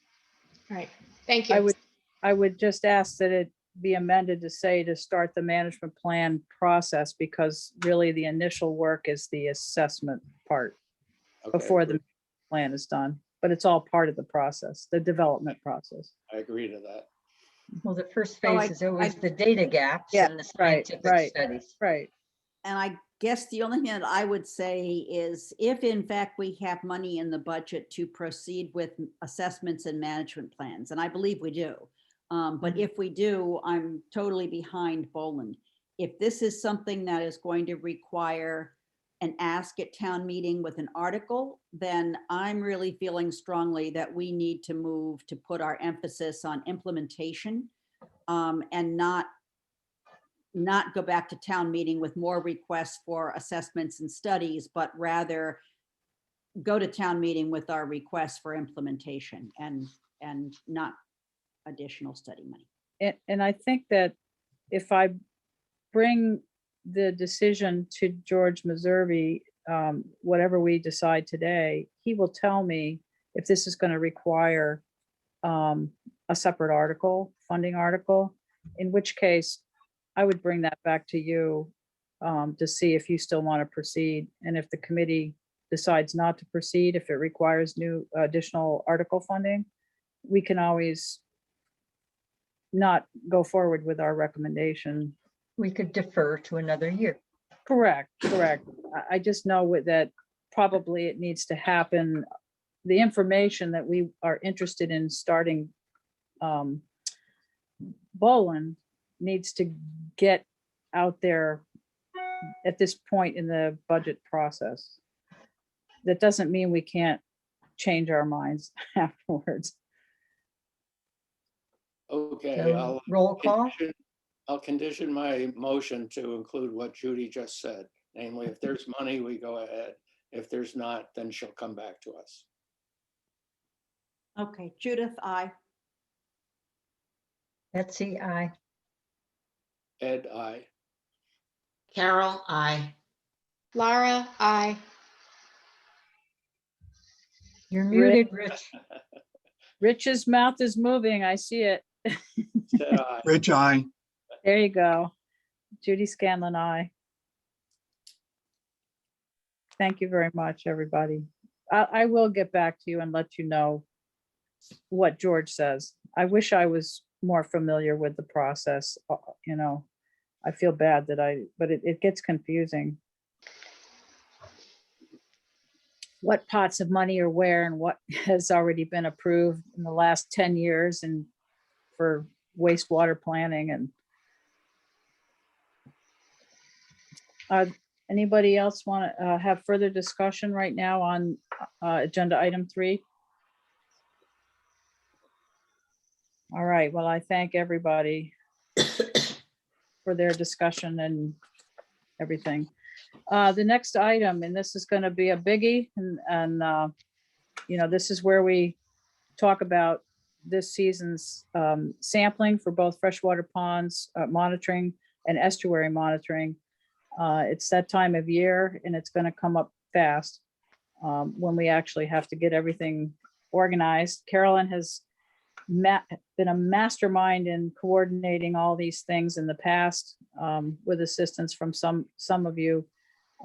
right. Thank you. I would just ask that it be amended to say to start the management plan process, because really the initial work is the assessment part Okay, before the plan is done, but it's all part of the process, the development process. I agree to that. Well, the first So phase is always the data gaps Yeah, and the right, scientific right. studies. Right. And I guess the only thing that I would say is if in fact we have money in the budget to proceed with assessments and management plans, and I believe we do. But if we do, I'm totally behind Boland. If this is something that is going to require an ask at town meeting with an article, then I'm really feeling strongly that we need to move to put our emphasis on implementation and not go back to town meeting with more requests for assessments and studies, but rather go to town meeting with our requests for implementation and not additional study money. And I think that if I bring the decision to George Meservey, whatever we decide today, he will tell me if this is going to require a separate article, funding article, in which case I would bring that back to you to see if you still want to proceed. And if the committee decides not to proceed, if it requires new additional article funding, we can always not go forward with our recommendation. We could defer to another year. Correct. I just know that probably it needs to happen. The information that we are interested in starting Boland needs to get out there at this point in the budget process. That doesn't mean we can't change our minds afterwards. Okay, So roll call. I'll condition my motion to include what Judy just said. Namely, if there's money, we go ahead. If there's not, then she'll come back to us. Okay, Judith, I. Betsy, I. Ed, I. Carol, I. Lara, I. You're Rick. muted, Rich. Rich's mouth is moving. I see it. Said I. Rich, I. There you go. Judy Scanlon, I. Thank you very much, everybody. I will get back to you and let you know what George says. I wish I was more familiar with the process, you know. I feel bad that but it gets confusing. What pots of money are where and what has already been approved in the last 10 years and for wastewater planning and anybody else want to have further discussion right now on agenda item 3? All right, well, I thank everybody for their discussion and everything. The next item, and this is going to be a biggie, and you know, this is where we talk about this season's sampling for both freshwater ponds monitoring and estuary monitoring. It's that time of year, and it's going to come up fast when we actually have to get everything organized. Carolyn has been a mastermind in coordinating all these things in the past with assistance from some of you.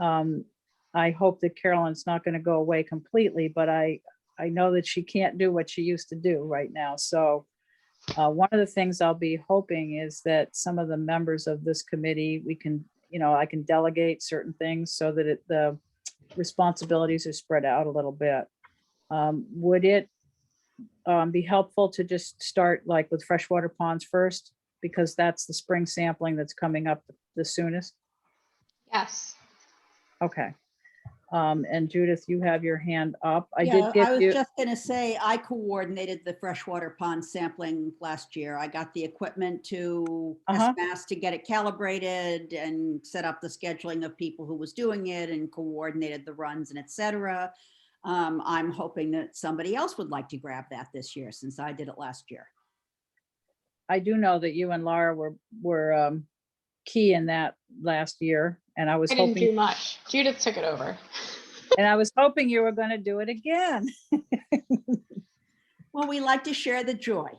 I hope that Carolyn's not going to go away completely, but I know that she can't do what she used to do right now. So one of the things I'll be hoping is that some of the members of this committee, we can, you know, I can delegate certain things so that the responsibilities are spread out a little bit. Would it be helpful to just start like with freshwater ponds first? Because that's the spring sampling that's coming up the soonest. Yes. Okay. And Judith, you have your hand up. I Yeah, did I give was you, just gonna say, I coordinated the freshwater pond sampling last year. I got the equipment to SMAS to get it calibrated and set up the scheduling of people who was doing it and coordinated the runs and et cetera. I'm hoping that somebody else would like to grab that this year since I did it last year. I do know that you and Laura were key in that last year, and I was I didn't hoping, do much. Judith took it over. and I was hoping you were going to do it again. Well, we like to share the joy.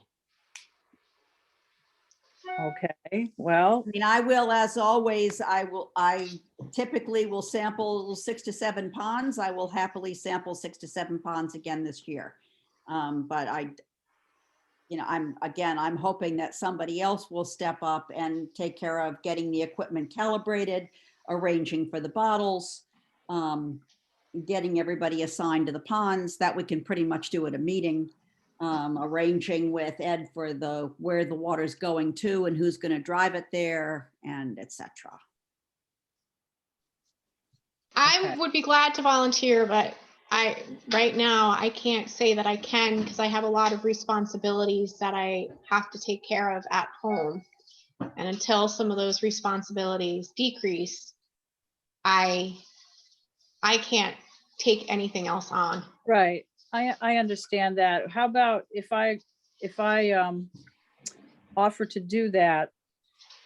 Okay, well, I mean, I will, as always, I typically will sample 6 to 7 ponds. I will happily sample 6 to 7 ponds again this year. But I'm hoping that somebody else will step up and take care of getting the equipment calibrated, arranging for the bottles, getting everybody assigned to the ponds. That we can pretty much do at a meeting. Arranging with Ed for where the water's going to and who's going to drive it there and etc. I would be glad to volunteer, but right now I can't say that I can because I have a lot of responsibilities that I have to take care of at home. And until some of those responsibilities decrease, I can't take anything else on. right. I understand that. How about if I offer to do that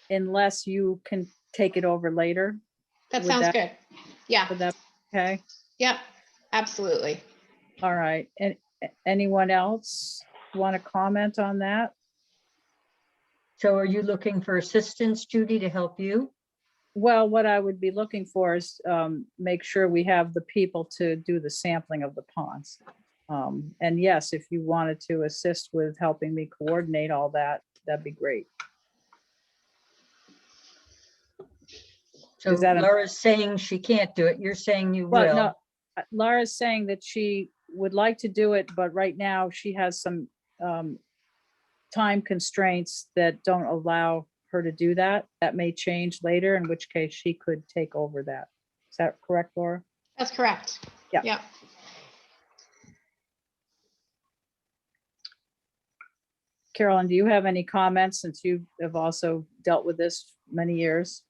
unless you can take it over later? That Would sounds good. Yeah. Would that, okay? Yep. Absolutely. All right. And anyone else want to comment on that? So are you looking for assistance, Judy, to help you? Well, what I would be looking for is make sure we have the people to do the sampling of the ponds. And yes, if you wanted to assist with helping me coordinate all that, that'd be great. So Is that Laura's saying she can't do it. You're saying you Well, will. no, Laura's saying that she would like to do it, but right now she has some time constraints that don't allow her to do that. That may change later, in which case she could take over that. Is that correct, Laura? That's correct. Yeah. Yep. Carolyn, do you have any comments since you have also dealt with this many years?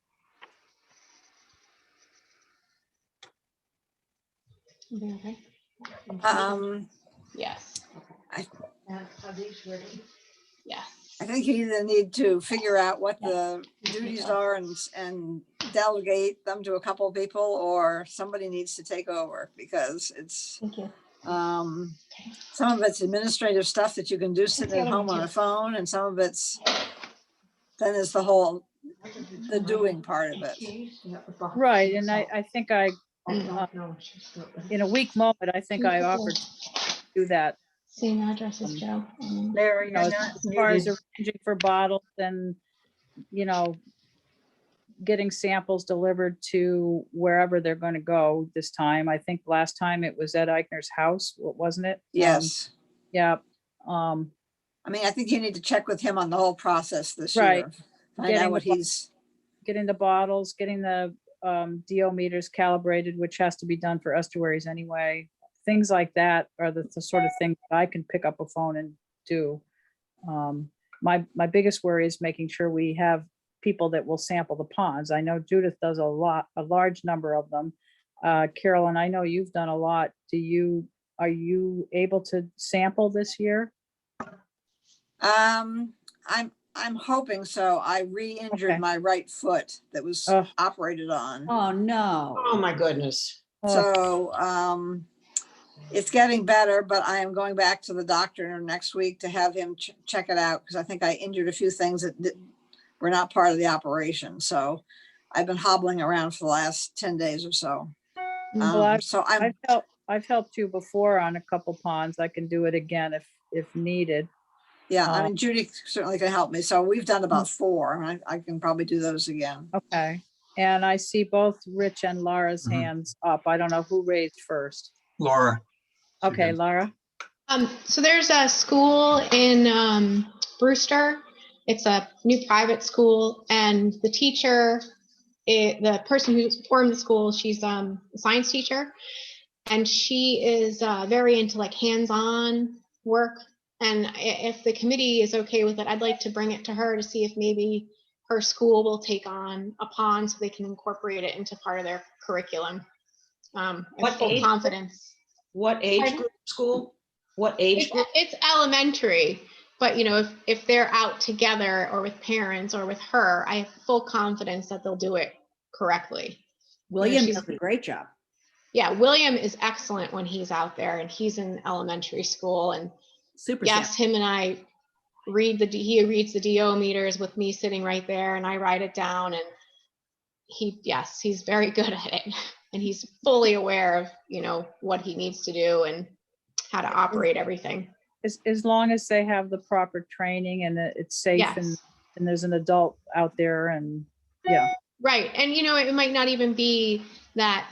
Okay. Yes. Yes. I think you either need to figure out what the duties are and delegate them to a couple of people, or somebody needs to take over because it's, Thank you. some of it's administrative stuff that you can do sitting at home on a phone, and some of it's, then is the doing part of it. Right, and I think I in a weak moment, I think I offered to do that. Same address as Joe. Larry, You know, you're as not far as muted. arranging for bottles and, you know, getting samples delivered to wherever they're going to go this time. I think last time it was at Eichner's house, wasn't it? Yes. Yeah. Um, I mean, I think you need to check with him on the whole process this Right. year. Find Getting out what the bo- he's, getting the bottles, getting the DO meters calibrated, which has to be done for estuaries anyway. Things like that are the sort of thing that I can pick up a phone and do. My biggest worry is making sure we have people that will sample the ponds. I know Judith does a large number of them. Carolyn, I know you've done a lot. Are you able to sample this year? I'm hoping so. I Okay. re-injured my right foot that was Ugh. operated on. Oh, no. Oh, my goodness. So it's getting better, but I am going back to the doctor next week to have him check it out because I think I injured a few things that were not part of the operation. So I've been hobbling around for the last 10 days or so. Well, So I'm, I've helped you before on a couple ponds. I can do it again if needed. yeah, I mean, Judy certainly can help me. So we've done about 4 and I can probably do those again. Okay. And I see both Rich and Laura's Mhm. hands up. I don't know who raised first. Laura. She Okay, did. Laura. So there's a school in Brewster. It's a new private school, and the teacher, the person who formed the school, she's a science teacher, and she is very into like hands-on work. And if the committee is okay with it, I'd like to bring it to her to see if maybe her school will take on a pond so they can incorporate it into part of their curriculum. What What full age? confidence. What age Pardon? group school? What age group? It's elementary, but you know, if they're out together or with parents or with her, I have full confidence that they'll do it correctly. William she's- does a great job. Yeah, William is excellent when he's out there, and he's in elementary school. And Super. yes, him and I he reads the DO meters with me sitting right there, and I write it down. And he's very good at it, and he's fully aware of, you know, what he needs to do and how to operate everything. As long as they have the proper training and that it's safe Yes. and there's an adult out there and yeah. Right. And, you know, it might not even be that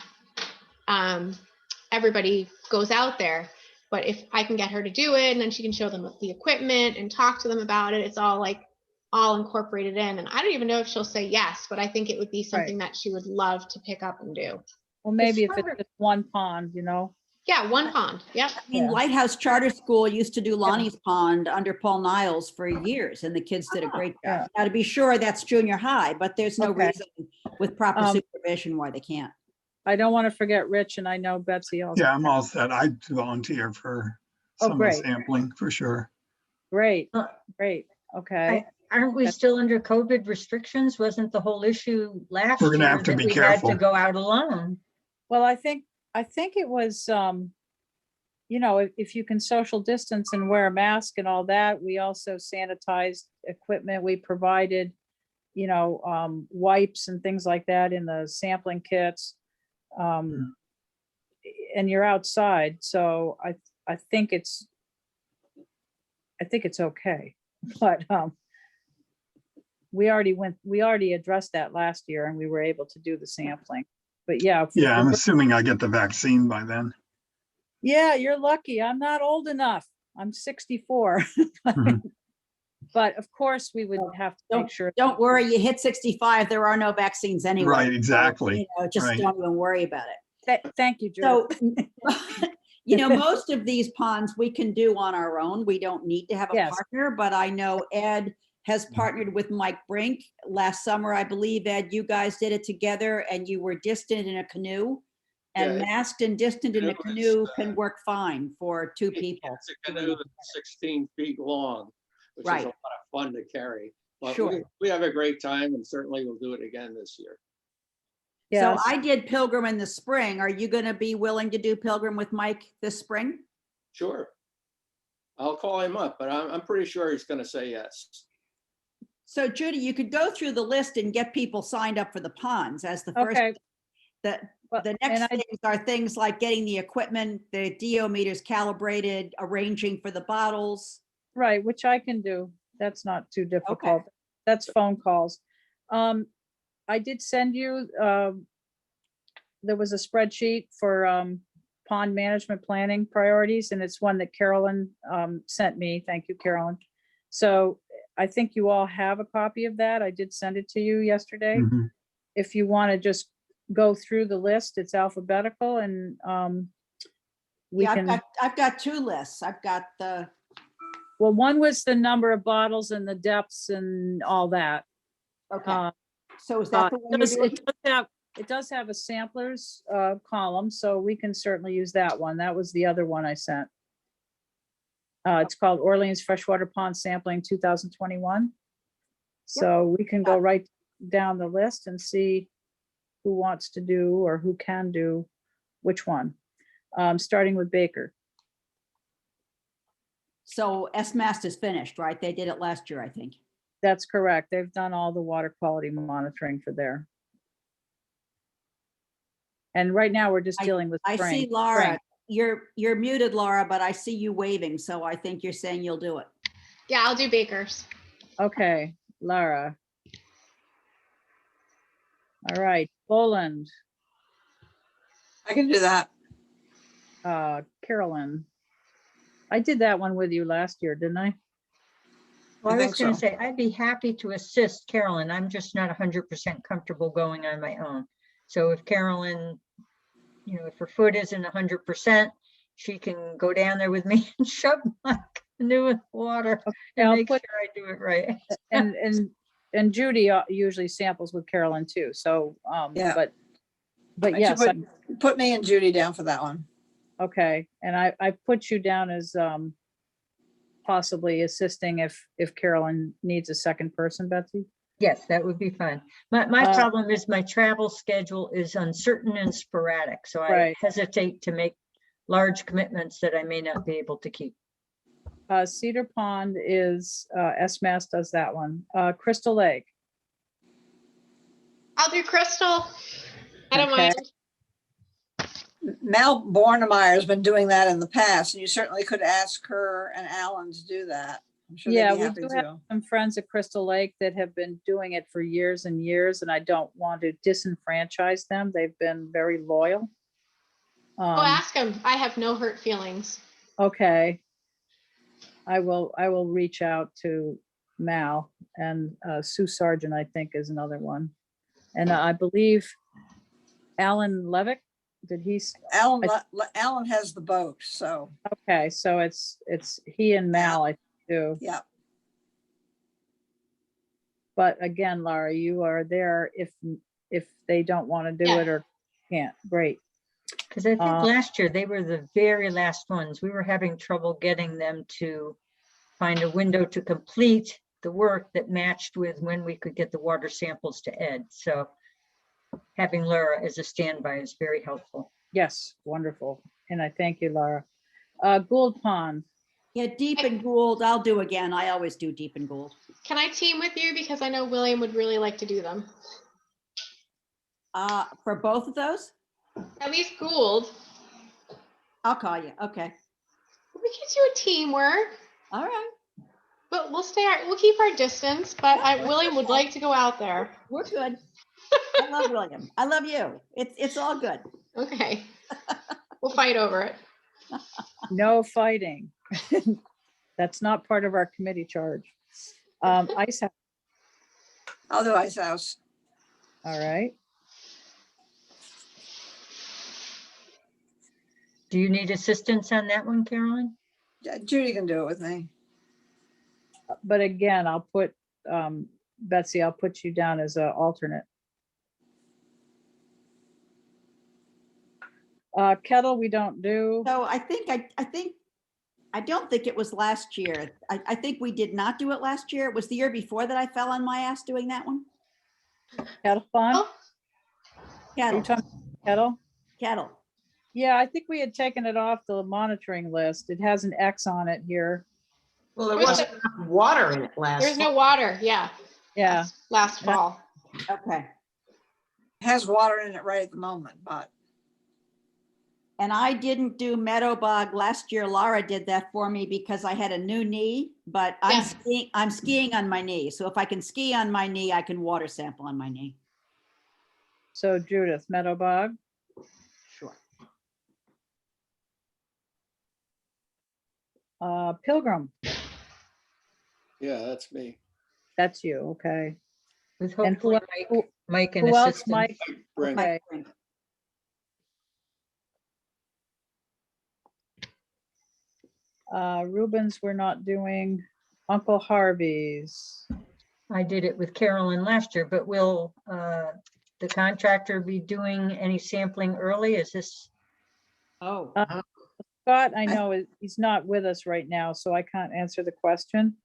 everybody goes out there, but if I can get her to do it and then she can show them the equipment and talk to them about it, it's all incorporated in. And I don't even know if she'll say yes, but I think it would be something that she would love to pick up and do. Well, maybe if harder. it's just one pond, you know. Yeah, one pond. Yep. I mean, Yeah. Lighthouse Charter School used to do Lonnie's Pond under Paul Niles for years, and the kids did a great Yeah. job. Now, to be sure, that's junior high, but there's no Okay. reason with proper Um, supervision why they can't. I don't want to forget Rich, and I know Betsy also. Yeah, I'm all set. I'd volunteer for Oh, some of the great. sampling for sure. Great, Uh, great. Okay. Aren't we Okay. still under COVID restrictions? Wasn't the whole issue last We're year gonna have to that be we had careful. to go out alone? Well, I think it was, you know, if you can social distance and wear a mask and all that, we also sanitized equipment. We provided, you know, wipes and things like that in the sampling kits. And you're outside, so I think it's okay. But we already addressed that last year and we were able to do the sampling. But yeah. Yeah, I'm assuming I get the vaccine by then. Yeah, you're lucky. I'm not old enough. I'm 64. Mhm. But of course, we would have to make sure. Don't worry, you hit 65, there are no vaccines anyway. Right, So, exactly. you know, just Right. don't even worry about it. Thank you, Judith. So, you know, most of these ponds we can do on our own. We don't need to have a Yes. partner, but I know Ed has partnered with Mike Brink. Last summer, I believe, Ed, you guys did it together and you were distant in a canoe. And Yeah. masked and distant in a It was, canoe can work fine for 2 people. It's a canoe that's 16 feet long, which is Right. a lot of fun to carry. But Sure. we have a great time and certainly we'll do it again this year. So Yes. I did Pilgrim in the spring. Are you going to be willing to do Pilgrim with Mike this spring? Sure. I'll call him up, but I'm pretty sure he's going to say yes. So Judy, you could go through the list and get people signed up for the ponds as the first. Okay. But- the and next I- things are things like getting the equipment, the DO meters calibrated, arranging for the bottles. Right, which I can do. That's not too difficult. That's phone calls. I did send you, there was a spreadsheet for pond management planning priorities, and it's one that Carolyn sent me. Thank you, Carolyn. So I think you all have a copy of that. I did send it to you yesterday. Mhm. If you want to just go through the list, it's alphabetical, and we Yeah, can. I've got two lists. I've got the, Well, one was the number of bottles and the depths and all that. okay, Uh, so is that the one you're doing? It does have a samplers column, so we can certainly use that one. That was the other one I sent. It's called Orleans Freshwater Pond Sampling 2021. So we can go right down the list and see who wants to do or who can do which one. Starting with Baker. So SMAST is finished, right? They did it last year, I think. That's correct. They've done all the water quality monitoring for there. And right now, we're just dealing with I spring. see Laura, spring. you're muted, Laura, but I see you waving, so I think you're saying you'll do it. Yeah, I'll do Baker's. Okay, Lara. All right, Boland, I can do that. Carolyn. I did that one with you last year, didn't I? Well, I I was think gonna so. say, I'd be happy to assist Carolyn. I'm just not 100% comfortable going on my own. So if Carolyn, if her foot isn't 100%, she can go down there with me and shove my canoe in the water and I'll make put- sure I do it right. And Judy usually samples with Carolyn too, so, Yeah. but I should yes, Put me and Judy down for that one. okay, and I put you down as possibly assisting if Carolyn needs a second person, Betsy. Yes, that would be fun. My Uh, problem is my travel schedule is uncertain and sporadic, so I Right. hesitate to make large commitments that I may not be able to keep. Cedar Pond is, SMAS does that one. Crystal Lake, I'll do Crystal. I don't Okay. mind. Mel Bornemeyer has been doing that in the past, and you certainly could ask her and Alan to do that. I'm sure Yeah, they'd be we happy do have to. some friends at Crystal Lake that have been doing it for years and years, and I don't want to disenfranchise them. They've been very loyal. Go ask him. I have no hurt feelings. Okay. I will reach out to Mal, and Sue Sargent, I think, is another one. And I believe Alan Levick, did he, Alan has the boat, so, okay, so it's he and Mal, I do. yeah. But again, Laura, you are there if they don't want to do Yeah. it or can't. Great. Because I think Uh, last year they were the very last ones. We were having trouble getting them to find a window to complete the work that matched with when we could get the water samples to Ed. So having Laura as a standby is very helpful. Yes, wonderful. And I thank you, Laura. Gould Pond, Yeah, Deep and Gould, I'll do again. I always do Deep and Gould. Can I team with you? Because I know William would really like to do them. For both of those, At least Gould. I'll call you. Okay, We can do a teamwork, all right, but we'll keep our distance, but William would like to go out there. we're good. I love William. I love you. It's all good. Okay. We'll fight over it. no fighting. That's not part of our committee charge. Ice House, I'll do Ice House. all right. Do you need assistance on that one, Carolyn? Yeah, Judy can do it with me. But again, I'll put, Betsy, I'll put you down as an alternate. Kettle, we don't do. So I don't think it was last year. I think we did not do it last year. It was the year before that I fell on my ass doing that one. Kettle Pond? Oh. Are you Kettle, talking kettle? kettle. Yeah, I think we had taken it off the monitoring list. It has an X on it here. Well, there Where's wasn't enough water in it last. There's no fall. water. Yeah. Yeah, Last fall. Okay. It has water in it right at the moment, but And I didn't do Meadow Bog last year. Laura did that for me because I had a new knee, but Yeah. I'm skiing on my knee. So if I can ski on my knee, I can water sample on my knee. So Judith, Meadow Bog, Sure. Pilgrim, Yeah, that's me. that's you, okay. With And who hopefully el- who- Mike and Who else, assistant. Mike? Brent. Okay. Rubens, we're not doing Uncle Harvey's. I did it with Carolyn last year, but will the contractor be doing any sampling early? Is this, Oh, Scott, I know he's not with us right now, so I can't answer the question.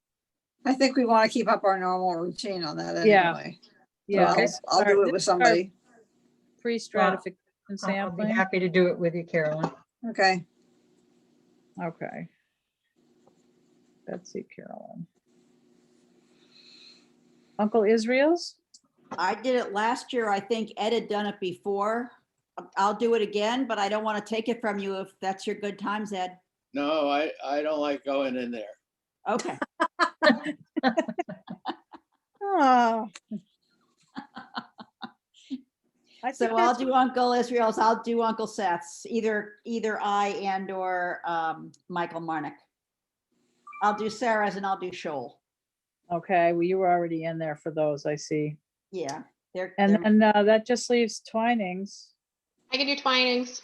I think we want to keep up our normal routine on that Yeah. anyway. So Yeah. I'll do it with somebody. Pre-stratification I'll be sampling, happy to do it with you, Carolyn. Okay. okay. Betsy, Carolyn. Uncle Israel's? I did it last year. I think Ed had done it before. I'll do it again, but I don't want to take it from you if that's your good times, Ed. No, I don't like going in there. Okay. Oh. I think So I'll that's- do Uncle Israel's, I'll do Uncle Seth's, either I and or Michael Marnick. I'll do Sarah's and I'll do Shoal. Okay, well, you were already in there for those, I see. Yeah, they're, And they're- then that just leaves Twinings. I can do Twinings.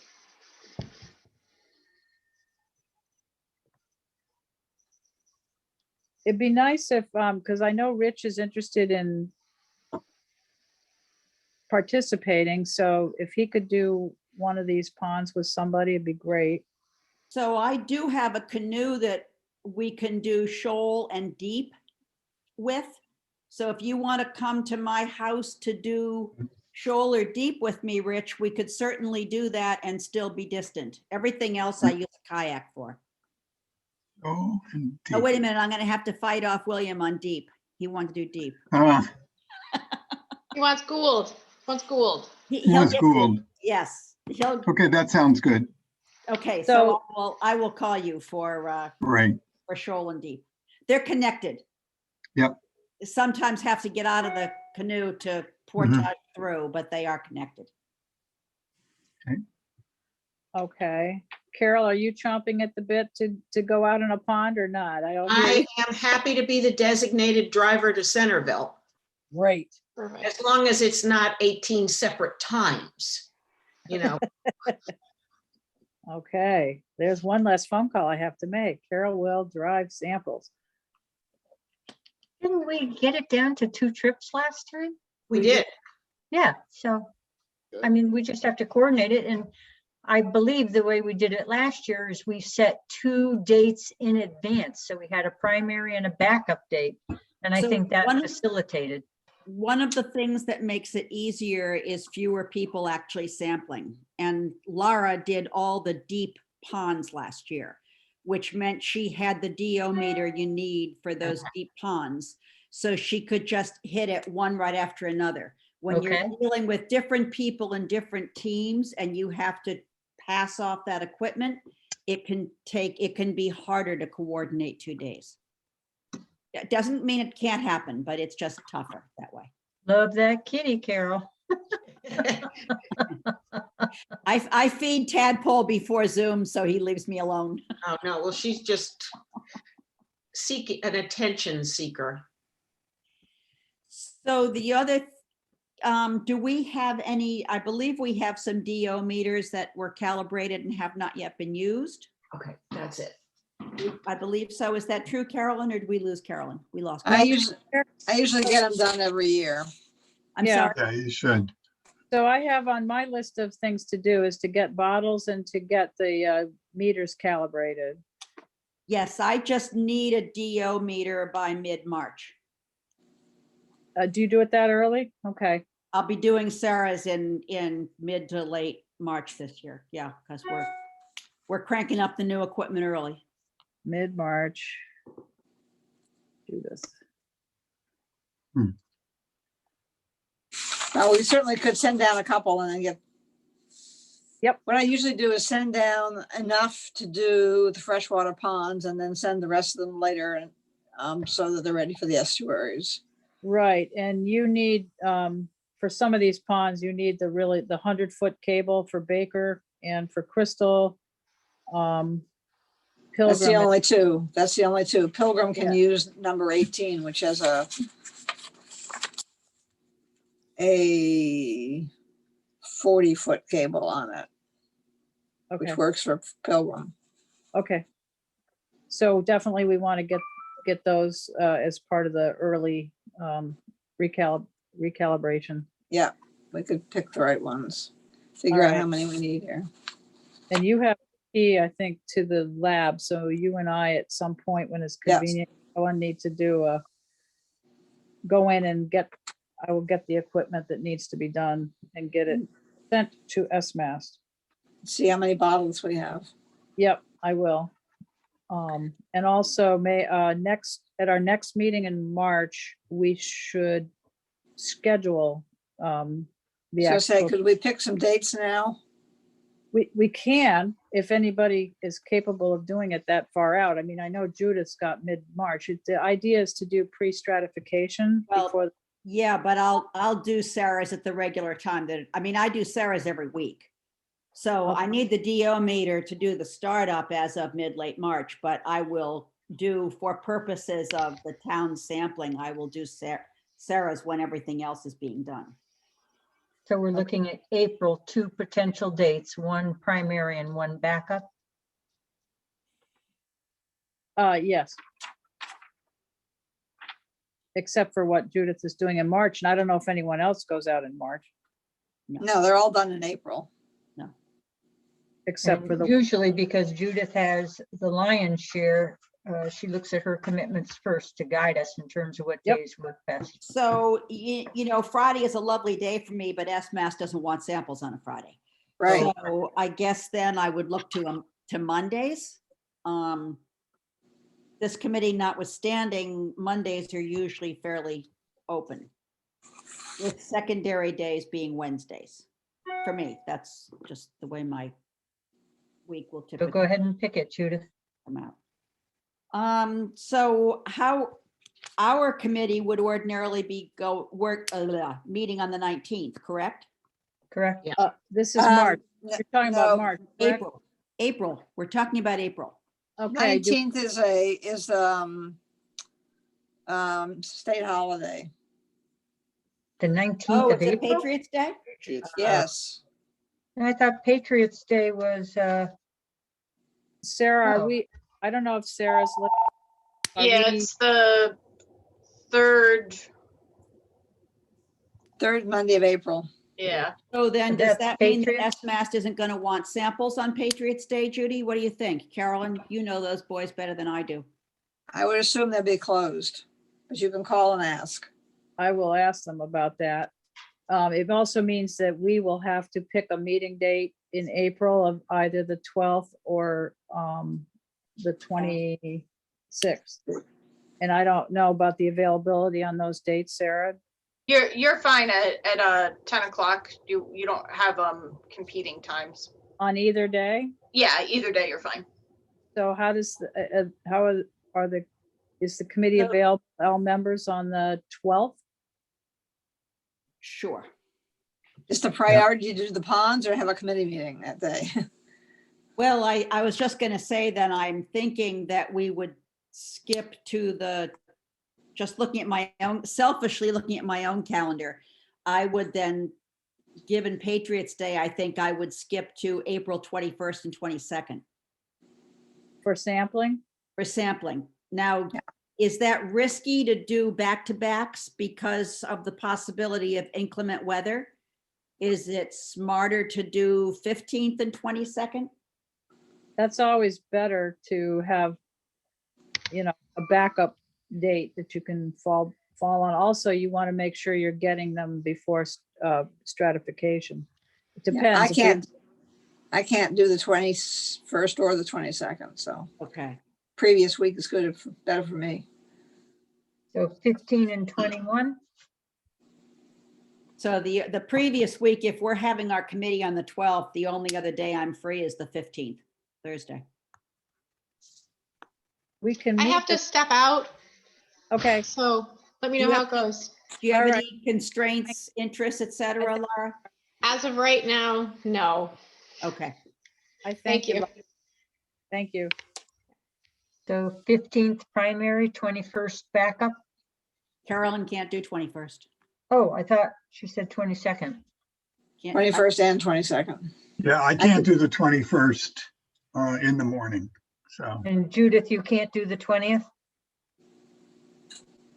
It'd be nice if, because I know Rich is interested in participating, so if he could do one of these ponds with somebody, it'd be great. so I do have a canoe that we can do shoal and deep with. So if you want to come to my house to do shoal or deep with me, Rich, we could certainly do that and still be distant. Everything else I use a kayak for. Oh, and Oh, wait a deep. minute, I'm gonna have to fight off William on deep. He wanted to do deep. He wants Gould. Wants Gould. He'll Yes, get- Gould. Yes, he'll, Okay, that sounds good. okay, So- so I will call you for Right. shoal and deep. They're connected. Yep. Sometimes have to get out of the canoe to portage through, but they are connected. Okay. Carol, are you chomping at the bit to go out in a pond or not? I don't hear I you. am happy to be the designated driver to Centerville, Great. Perfect. as long as it's not 18 separate times. You know, Okay, there's one less phone call I have to make. Carol will drive samples. Didn't we get it down to 2 trips last time? we did. Yeah, so, I mean, we just have to coordinate it, and I believe the way we did it last year is we set 2 dates in advance, so we had a primary and a backup date, and I So think that one- facilitated. One of the things that makes it easier is fewer people actually sampling. And Laura did all the deep ponds last year, which meant she had the DO meter you need for those deep ponds. So she could just hit it one right after another. When you're Okay. dealing with different people and different teams and you have to pass off that equipment, it can be harder to coordinate 2 days. It doesn't mean it can't happen, but it's just tougher that way. Love that kitty, Carol. I feed Tadpole before Zoom, so he leaves me alone. Oh, no, well, she's just seeking an attention seeker. So the other, do we have any, I believe we have some DO meters that were calibrated and have not yet been used. Okay, that's it. I believe so. Is that true, Carolyn, or did we lose Carolyn? We lost. I her. usually get them done every year. I'm Yeah. sorry. Yeah, you should. So I have on my list of things to do is to get bottles and to get the meters calibrated. Yes, I just need a DO meter by mid-March. Do you do it that early? Okay. I'll be doing Sarah's in mid to late March this year. Yeah, because we're cranking up the new equipment early. Mid-March. Do this. Well, we certainly could send down a couple and then get What I usually do is send down enough to do the freshwater ponds and then send the rest of them later and so that they're ready for the estuaries. Right, and you need, for some of these ponds, you need the 100-foot cable for Baker and for Crystal. That's the Pilgrim, only two. That's the only two. Pilgrim can Yeah. use number 18, which has a 40-foot cable on it, okay, which works for Pilgrim. okay. So definitely we want to get those as part of the early recalibration. Yeah, we could pick the right ones. Figure out Alright. how many we need here. And you have key, I think, to the lab, so you and I, at some point when it's Yes. convenient, I need to go in and I will get the equipment that needs to be done and get it sent to SMAST. See how many bottles we have. Yep, I will. And also at our next meeting in March, we should schedule the So say, actual. could we pick some dates now? We can, if anybody is capable of doing it that far out. I mean, I know Judith's got mid-March. The idea is to do pre-stratification Well, before. Yeah, but I'll do Sarah's at the regular time I do Sarah's every week. So I need the DO meter to do the startup as of late March, but I will do, for purposes of the town sampling, I will do Sarah's when everything else is being done. So we're looking at April, 2 potential dates, one primary and one backup. Yes. Except for what Judith is doing in March, and I don't know if anyone else goes out in March, No, they're all done in April. except for And the, usually because Judith has the lion's share, she looks at her commitments first to guide us in terms of what Yep. days work best. So, you know, Friday is a lovely day for me, but SMAS doesn't want samples on a Friday. Right. So I guess then I would look to Mondays. This committee notwithstanding, Mondays are usually fairly open, with secondary days being Wednesdays. For me, that's just the way my week will So go typically ahead and pick it, Judith. come out. So how our committee would ordinarily be meeting on the 19th, correct? Correct? Yeah. this is March. No, You're talking about no, March, correct? April. We're talking about April. Okay, 19th is state holiday. The 19th Oh, of it's a April? Patriots Day? Yes. I thought Patriots Day was, Sarah, Oh. I don't know if Sarah's. are Yeah, we- it's the third. Third Monday of April. Yeah. So then And does that's that mean that Patriots? SMAST isn't going to want samples on Patriots Day, Judy? What do you think? Carolyn, you know those boys better than I do. I would assume they'll be closed, but you can call and ask. I will ask them about that. It also means that we will have to pick a meeting date in April of either the 12th or the 26th. And I don't know about the availability on those dates, Sarah. You're fine at 10 o'clock. You don't have competing times. On either day? Yeah, either day you're fine. So how does, is the committee So- available, all members on the 12th? Sure. Is the priority to do the ponds or have a committee meeting that day? Well, I was just going to say that I'm thinking that we would skip to just looking at my own, selfishly looking at my own calendar. I would then, given Patriots Day, I think I would skip to April 21st and 22nd For sampling? for sampling. Now, is that risky to do back-to-backs because of the possibility of inclement weather? Is it smarter to do 15th and 22nd? That's always better to have, a backup date that you can fall on. Also, you want to make sure you're getting them before stratification. It depends. I If you- I can't do the 21st or the 22nd, so Okay. previous week is better for me. so 15 and 21. So the previous week, if we're having our committee on the 12th, the only other day I'm free is the 15th, Thursday. We can I meet have to the- step out, Okay, so let me Do know you how have it goes. Do you have All right. any constraints, interests, et cetera, Laura? As of right now, no. Okay. I Thank thank you. you. Laura. Thank you. So 15th primary, 21st backup. Carolyn can't do 21st. Oh, I thought she said 22nd. Can't- 21st and 22nd. Yeah, I can't do the 21st in the morning. So, And Judith, you can't do the 20th?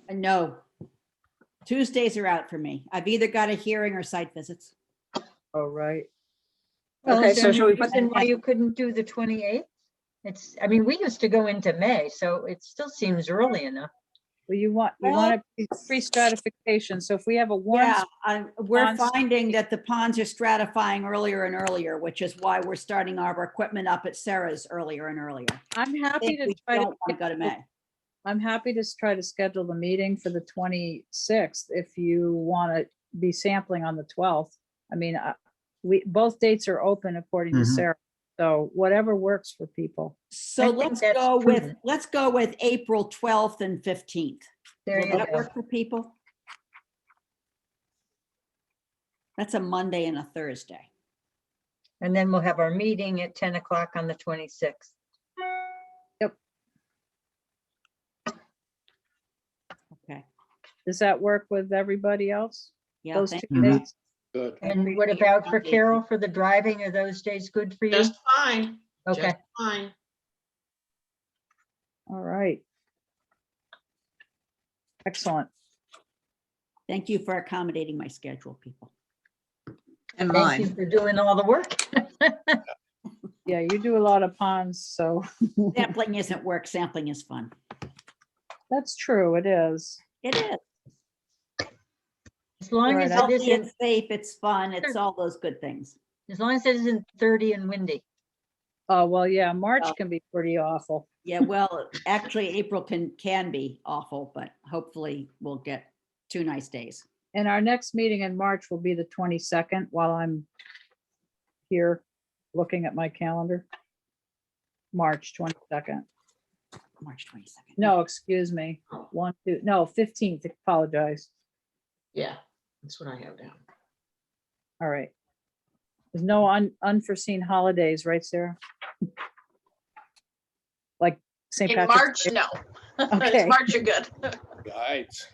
No. Tuesdays are out for me. I've either got a hearing or site visits. Oh, right. Well, Okay, is there so any shall we put reason that- why you couldn't do the 28th? It's, I mean, we used to go into May, so it still seems early enough. Well, you want a pre-stratification. So if we have a warm, Yeah, we're ponds- finding that the ponds are stratifying earlier and earlier, which is why we're starting our equipment up at Sarah's earlier and earlier. I'm I happy think to we try don't to. want to go to May. I'm happy to try to schedule the meeting for the 26th if you want to be sampling on the 12th. I mean, both dates are open according to Mhm. Sarah. So whatever works for people. So I think let's that's go with, prudent. let's go with April 12th and 15th. There Will you that go. work for people? That's a Monday and a Thursday. And then we'll have our meeting at 10 o'clock on the 26th. Okay. Does that work with everybody else? Yeah, Those thank two you. dates? Good. And what appreciate about for your Carol for the driving? Are those days good for you? Just fine, Okay, just fine. All right. Excellent. Thank you for accommodating my schedule, people. And thank you mine. for doing all the work. Yeah, you do a lot of ponds, so Sampling isn't work, sampling is fun. that's true. It is. It is. As long Right, as I- it Healthy, isn't, it's safe, it's fun, it's all those good things. as long as it isn't 30 and windy. Oh, well, yeah, March Well- can be pretty awful. Yeah, well, actually, April can be awful, but hopefully we'll get 2 nice days. And our next meeting in March will be the 22nd while I'm here looking at my calendar. March 22nd. March 22nd. No, excuse me. 15th, apologize. Yeah, that's what I have down. All right. There's no unforeseen holidays, right, Sarah? Like St. In Patrick's March, Day? no. Okay. It's March, you're good. Right.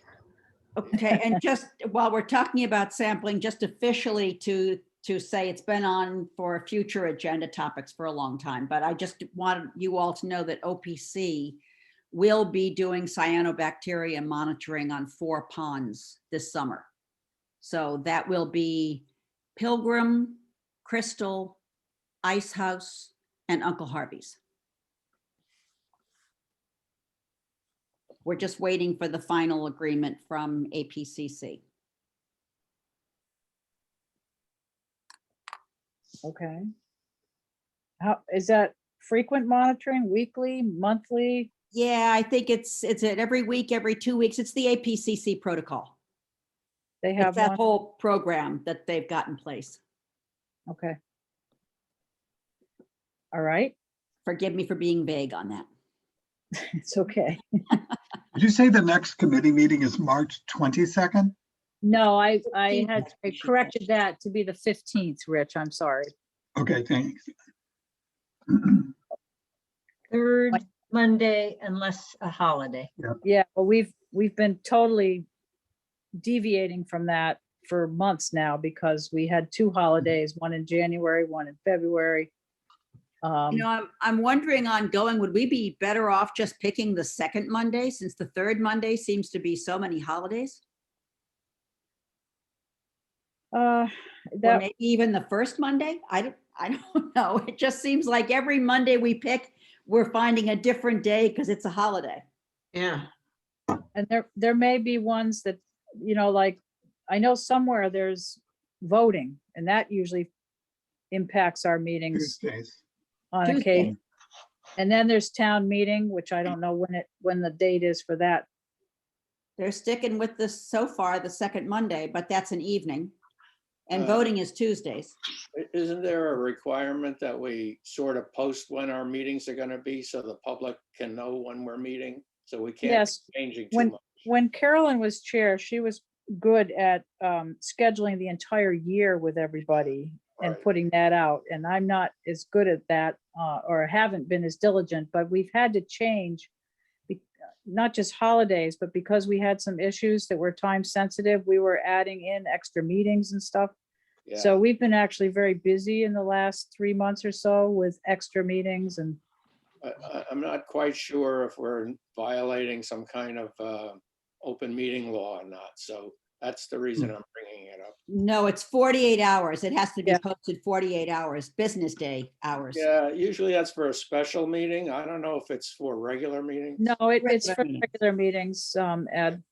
Okay, and just while we're talking about sampling, just officially to say it's been on for future agenda topics for a long time, but I just want you all to know that OPC will be doing cyanobacteria monitoring on 4 ponds this summer. So that will be Pilgrim, Crystal, Ice House, and Uncle Harvey's. We're just waiting for the final agreement from APCC. Okay. How, is that frequent monitoring, weekly, monthly? Yeah, I think it's at every week, every 2 weeks. It's the APCC protocol. They It's have that one? whole program that they've got in place. Okay. All right, Forgive me for being vague on that. it's okay. Did you say the next committee meeting is March 22nd? No, I 15th, had that's what she corrected said. that to be the 15th, Rich, I'm sorry. Okay, thanks. Third Monday unless a holiday. Yeah, but we've been totally deviating from that for months now because we had 2 holidays, one in January, one in February. You know, I'm wondering ongoing, would we be better off just picking the second Monday since the third Monday seems to be so many holidays? Or That, maybe even the first Monday? I don't know. It just seems like every Monday we pick, we're finding a different day because it's a holiday. Yeah, and there may be ones that, you know, like, I know somewhere there's voting and that usually impacts our meetings Tuesdays. on Tuesday. occasion. And then there's town meeting, which I don't know when the date is for that. They're sticking with this so far, the second Monday, but that's an evening. And voting is Tuesdays. Isn't there a requirement that we sort of post when our meetings are going to be so the public can know when we're meeting? So we can't Yes, be changing too when, much. when Carolyn was chair, she was good at scheduling the entire year with everybody and Right. putting that out. And I'm not as good at that, or haven't been as diligent, but we've had to change, not just holidays, but because we had some issues that were time sensitive, we were adding in extra meetings and stuff. Yeah. So we've been actually very busy in the last 3 months or so with extra meetings and I'm not quite sure if we're violating some kind of open meeting law or not. So that's the reason I'm bringing it up. No, it's 48 hours. It has to be Yeah. posted 48 hours, business day hours. Yeah, usually that's for a special meeting. I don't know if it's for regular meeting. no, it's for Regular meetings. regular meetings, Ed.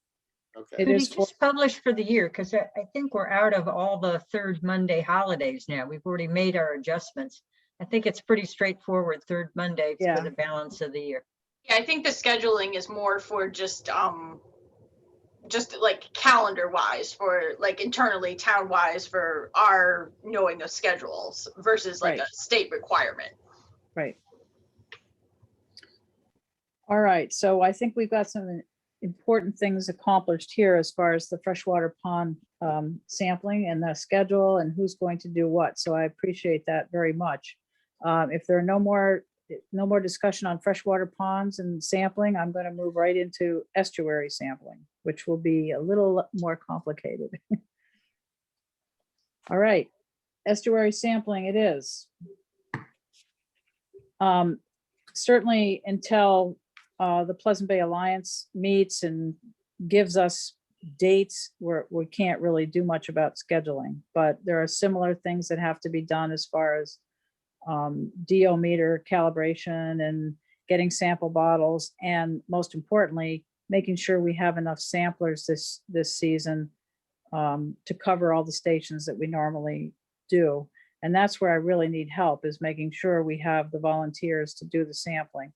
Okay. It Judy, is for, just publish for the year, because I think we're out of all the third Monday holidays now. We've already made our adjustments. I think it's pretty straightforward, third Monday Yeah. for the balance of the year. Yeah, I think the scheduling is more for just like calendar wise, for like internally town wise for our knowing of schedules versus like Right. a state requirement. right. All right, so I think we've got some important things accomplished here as far as the freshwater pond sampling and the schedule and who's going to do what. So I appreciate that very much. If there are no more discussion on freshwater ponds and sampling, I'm going to move right into estuary sampling, which will be a little more complicated. All right, estuary sampling it is. Certainly until the Pleasant Bay Alliance meets and gives us dates where we can't really do much about scheduling, but there are similar things that have to be done as far as DO meter calibration and getting sample bottles, and most importantly, making sure we have enough samplers this season to cover all the stations that we normally do. And that's where I really need help, is making sure we have the volunteers to do the sampling.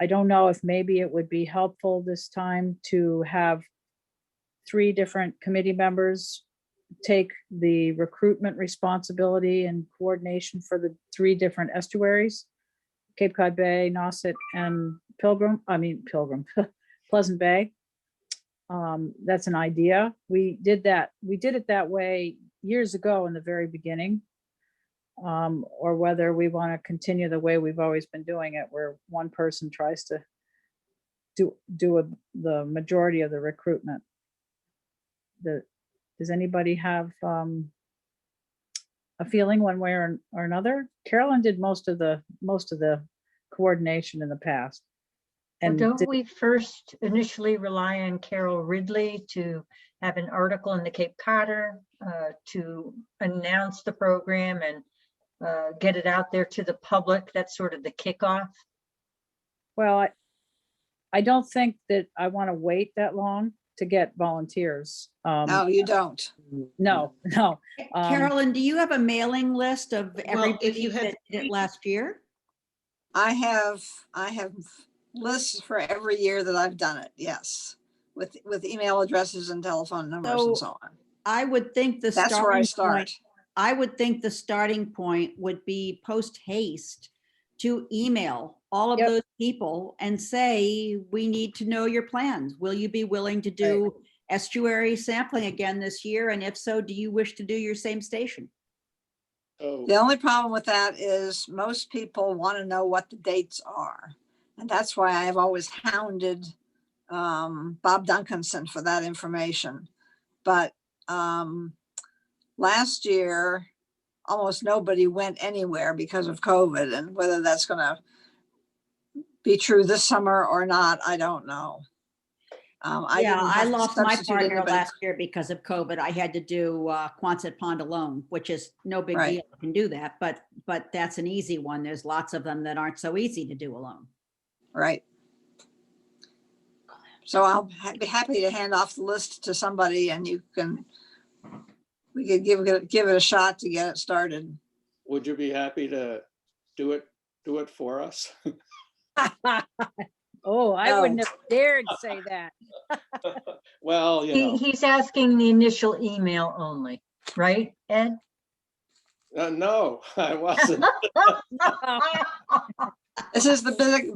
I don't know if maybe it would be helpful this time to have 3 different committee members take the recruitment responsibility and coordination for the 3 different estuaries, Cape Cod Bay, Nauset, and Pleasant Bay. That's an idea. We did it that way years ago in the very beginning. Or whether we want to continue the way we've always been doing it, where one person tries to do the majority of the recruitment. Does anybody have a feeling one way or another? Carolyn did most of the coordination in the past. Well, And don't we first initially rely on Carol Ridley to have an article in the Cape Codder to announce the program and get it out there to the public? That's sort of the kickoff. Well, I don't think that I want to wait that long to get volunteers. No, you don't. No. Carolyn, do you have a mailing list of Well, everybody if you had that did it last year? I have lists for every year that I've done it, yes, with email addresses and telephone numbers and so on. I would think the That's where I starting point, start. I would think the starting point would be post haste to email all of Yep. those people and say, we need to know your plans. Will you be willing to do estuary sampling again this year? And if so, do you wish to do your same station? So The only problem with that is most people want to know what the dates are. And that's why I've always hounded Bob Duncanson for that information. But last year, almost nobody went anywhere because of COVID, and whether that's going to be true this summer or not, I don't know. I Yeah, didn't I have to lost my substitute partner anybody. last year because of COVID. I had to do Quonset Pond alone, which is no big Right. deal. I can do that, but that's an easy one. There's lots of them that aren't so easy to do alone. Right. So I'll be happy to hand off the list to somebody, and we could give it a shot to get it started. would you be happy to do it for us? Oh, I wouldn't have dared say that. Well, you know, He's asking the initial email only, right, Ed? no, I wasn't. This is the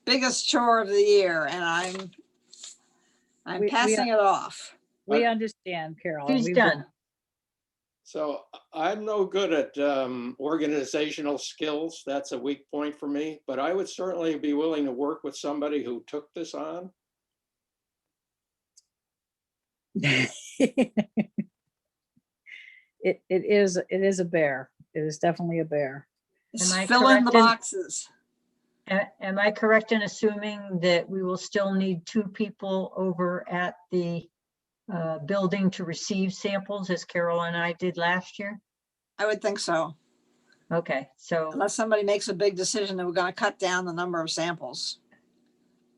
biggest chore of the year, and I'm We- passing it off. We understand, Carol. and He's we've done. So I'm no good at organizational skills. That's a weak point for me, but I would certainly be willing to work with somebody who took this on. It is a bear. It is definitely a bear. Just Am I fill in the correct in- boxes. Am I correct in assuming that we will still need 2 people over at the building to receive samples as Carol and I did last year? I would think so, Okay, so, unless somebody makes a big decision that we're going to cut down the number of samples.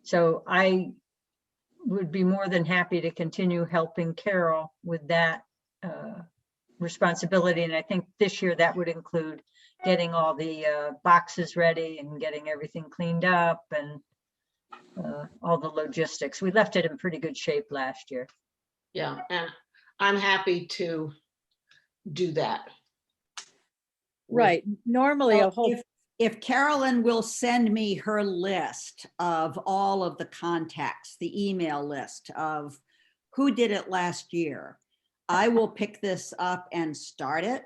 so I would be more than happy to continue helping Carol with that responsibility. And I think this year that would include getting all the boxes ready and getting everything cleaned up and all the logistics. We left it in pretty good shape last year. Yeah, and I'm happy to do that. Right. Normally a Well, whole, if Carolyn will send me her list of all of the contacts, the email list of who did it last year, I will pick this up and start it.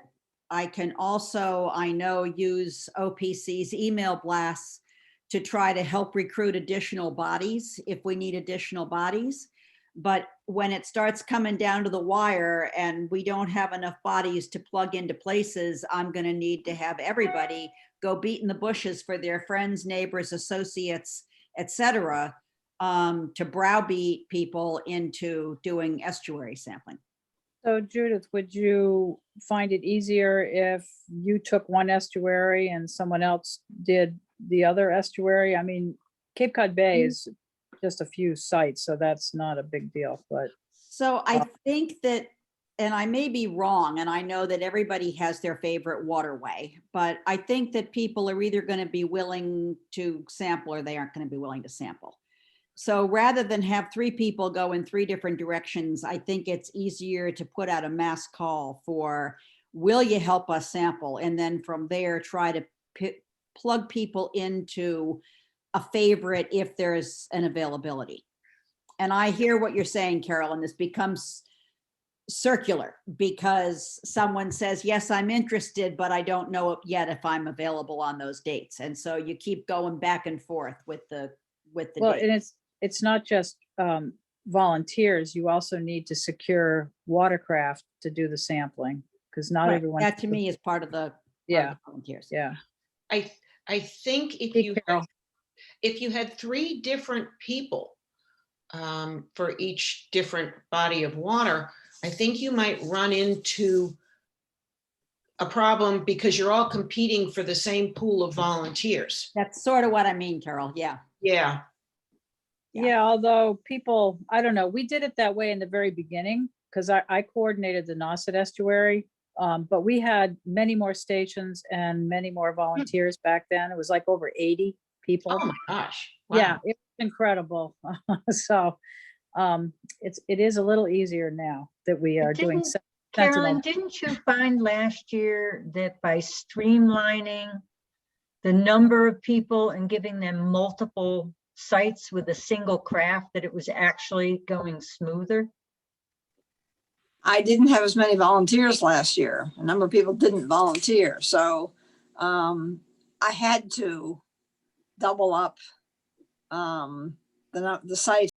I can also, I know, use OPC's email blasts to try to help recruit additional bodies if we need additional bodies. But when it starts coming down to the wire and we don't have enough bodies to plug into places, I'm going to need to have everybody go beat in the bushes for their friends, neighbors, associates, etc., to browbeat people into doing estuary sampling. so Judith, would you find it easier if you took one estuary and someone else did the other estuary? I mean, Cape Cod Bay is just a few sites, so that's not a big deal, but So I think that, and I may be wrong, and I know that everybody has their favorite waterway, but I think that people are either going to be willing to sample or they aren't going to be willing to sample. So rather than have 3 people go in 3 different directions, I think it's easier to put out a mass call for, will you help us sample? And then from there, try to plug people into a favorite if there's an availability. And I hear what you're saying, Carol, and this becomes circular because someone says, yes, I'm interested, but I don't know yet if I'm available on those dates. And so you keep going back and forth with the well, date. and it's not just volunteers. You also need to secure watercraft to do the sampling because not Right. everyone. That to me is part of the Yeah, volunteers. yeah. I think if Hey, you Carol. if you had 3 different people for each different body of water, I think you might run into a problem because you're all competing for the same pool of volunteers. That's sort of what I mean, Carol. Yeah. Yeah, Yeah. Yeah, although people, I don't know, we did it that way in the very beginning because I coordinated the Nauset estuary. But we had many more stations and many more volunteers back then. It was like over 80 people. oh my gosh. Yeah, Wow. it's incredible. So it is a little easier now that we are doing. Didn't- Carolyn, sentinel. didn't you find last year that by streamlining the number of people and giving them multiple sites with a single craft, that it was actually going smoother? I didn't have as many volunteers last year. A number of people didn't volunteer. So I had to double up the sites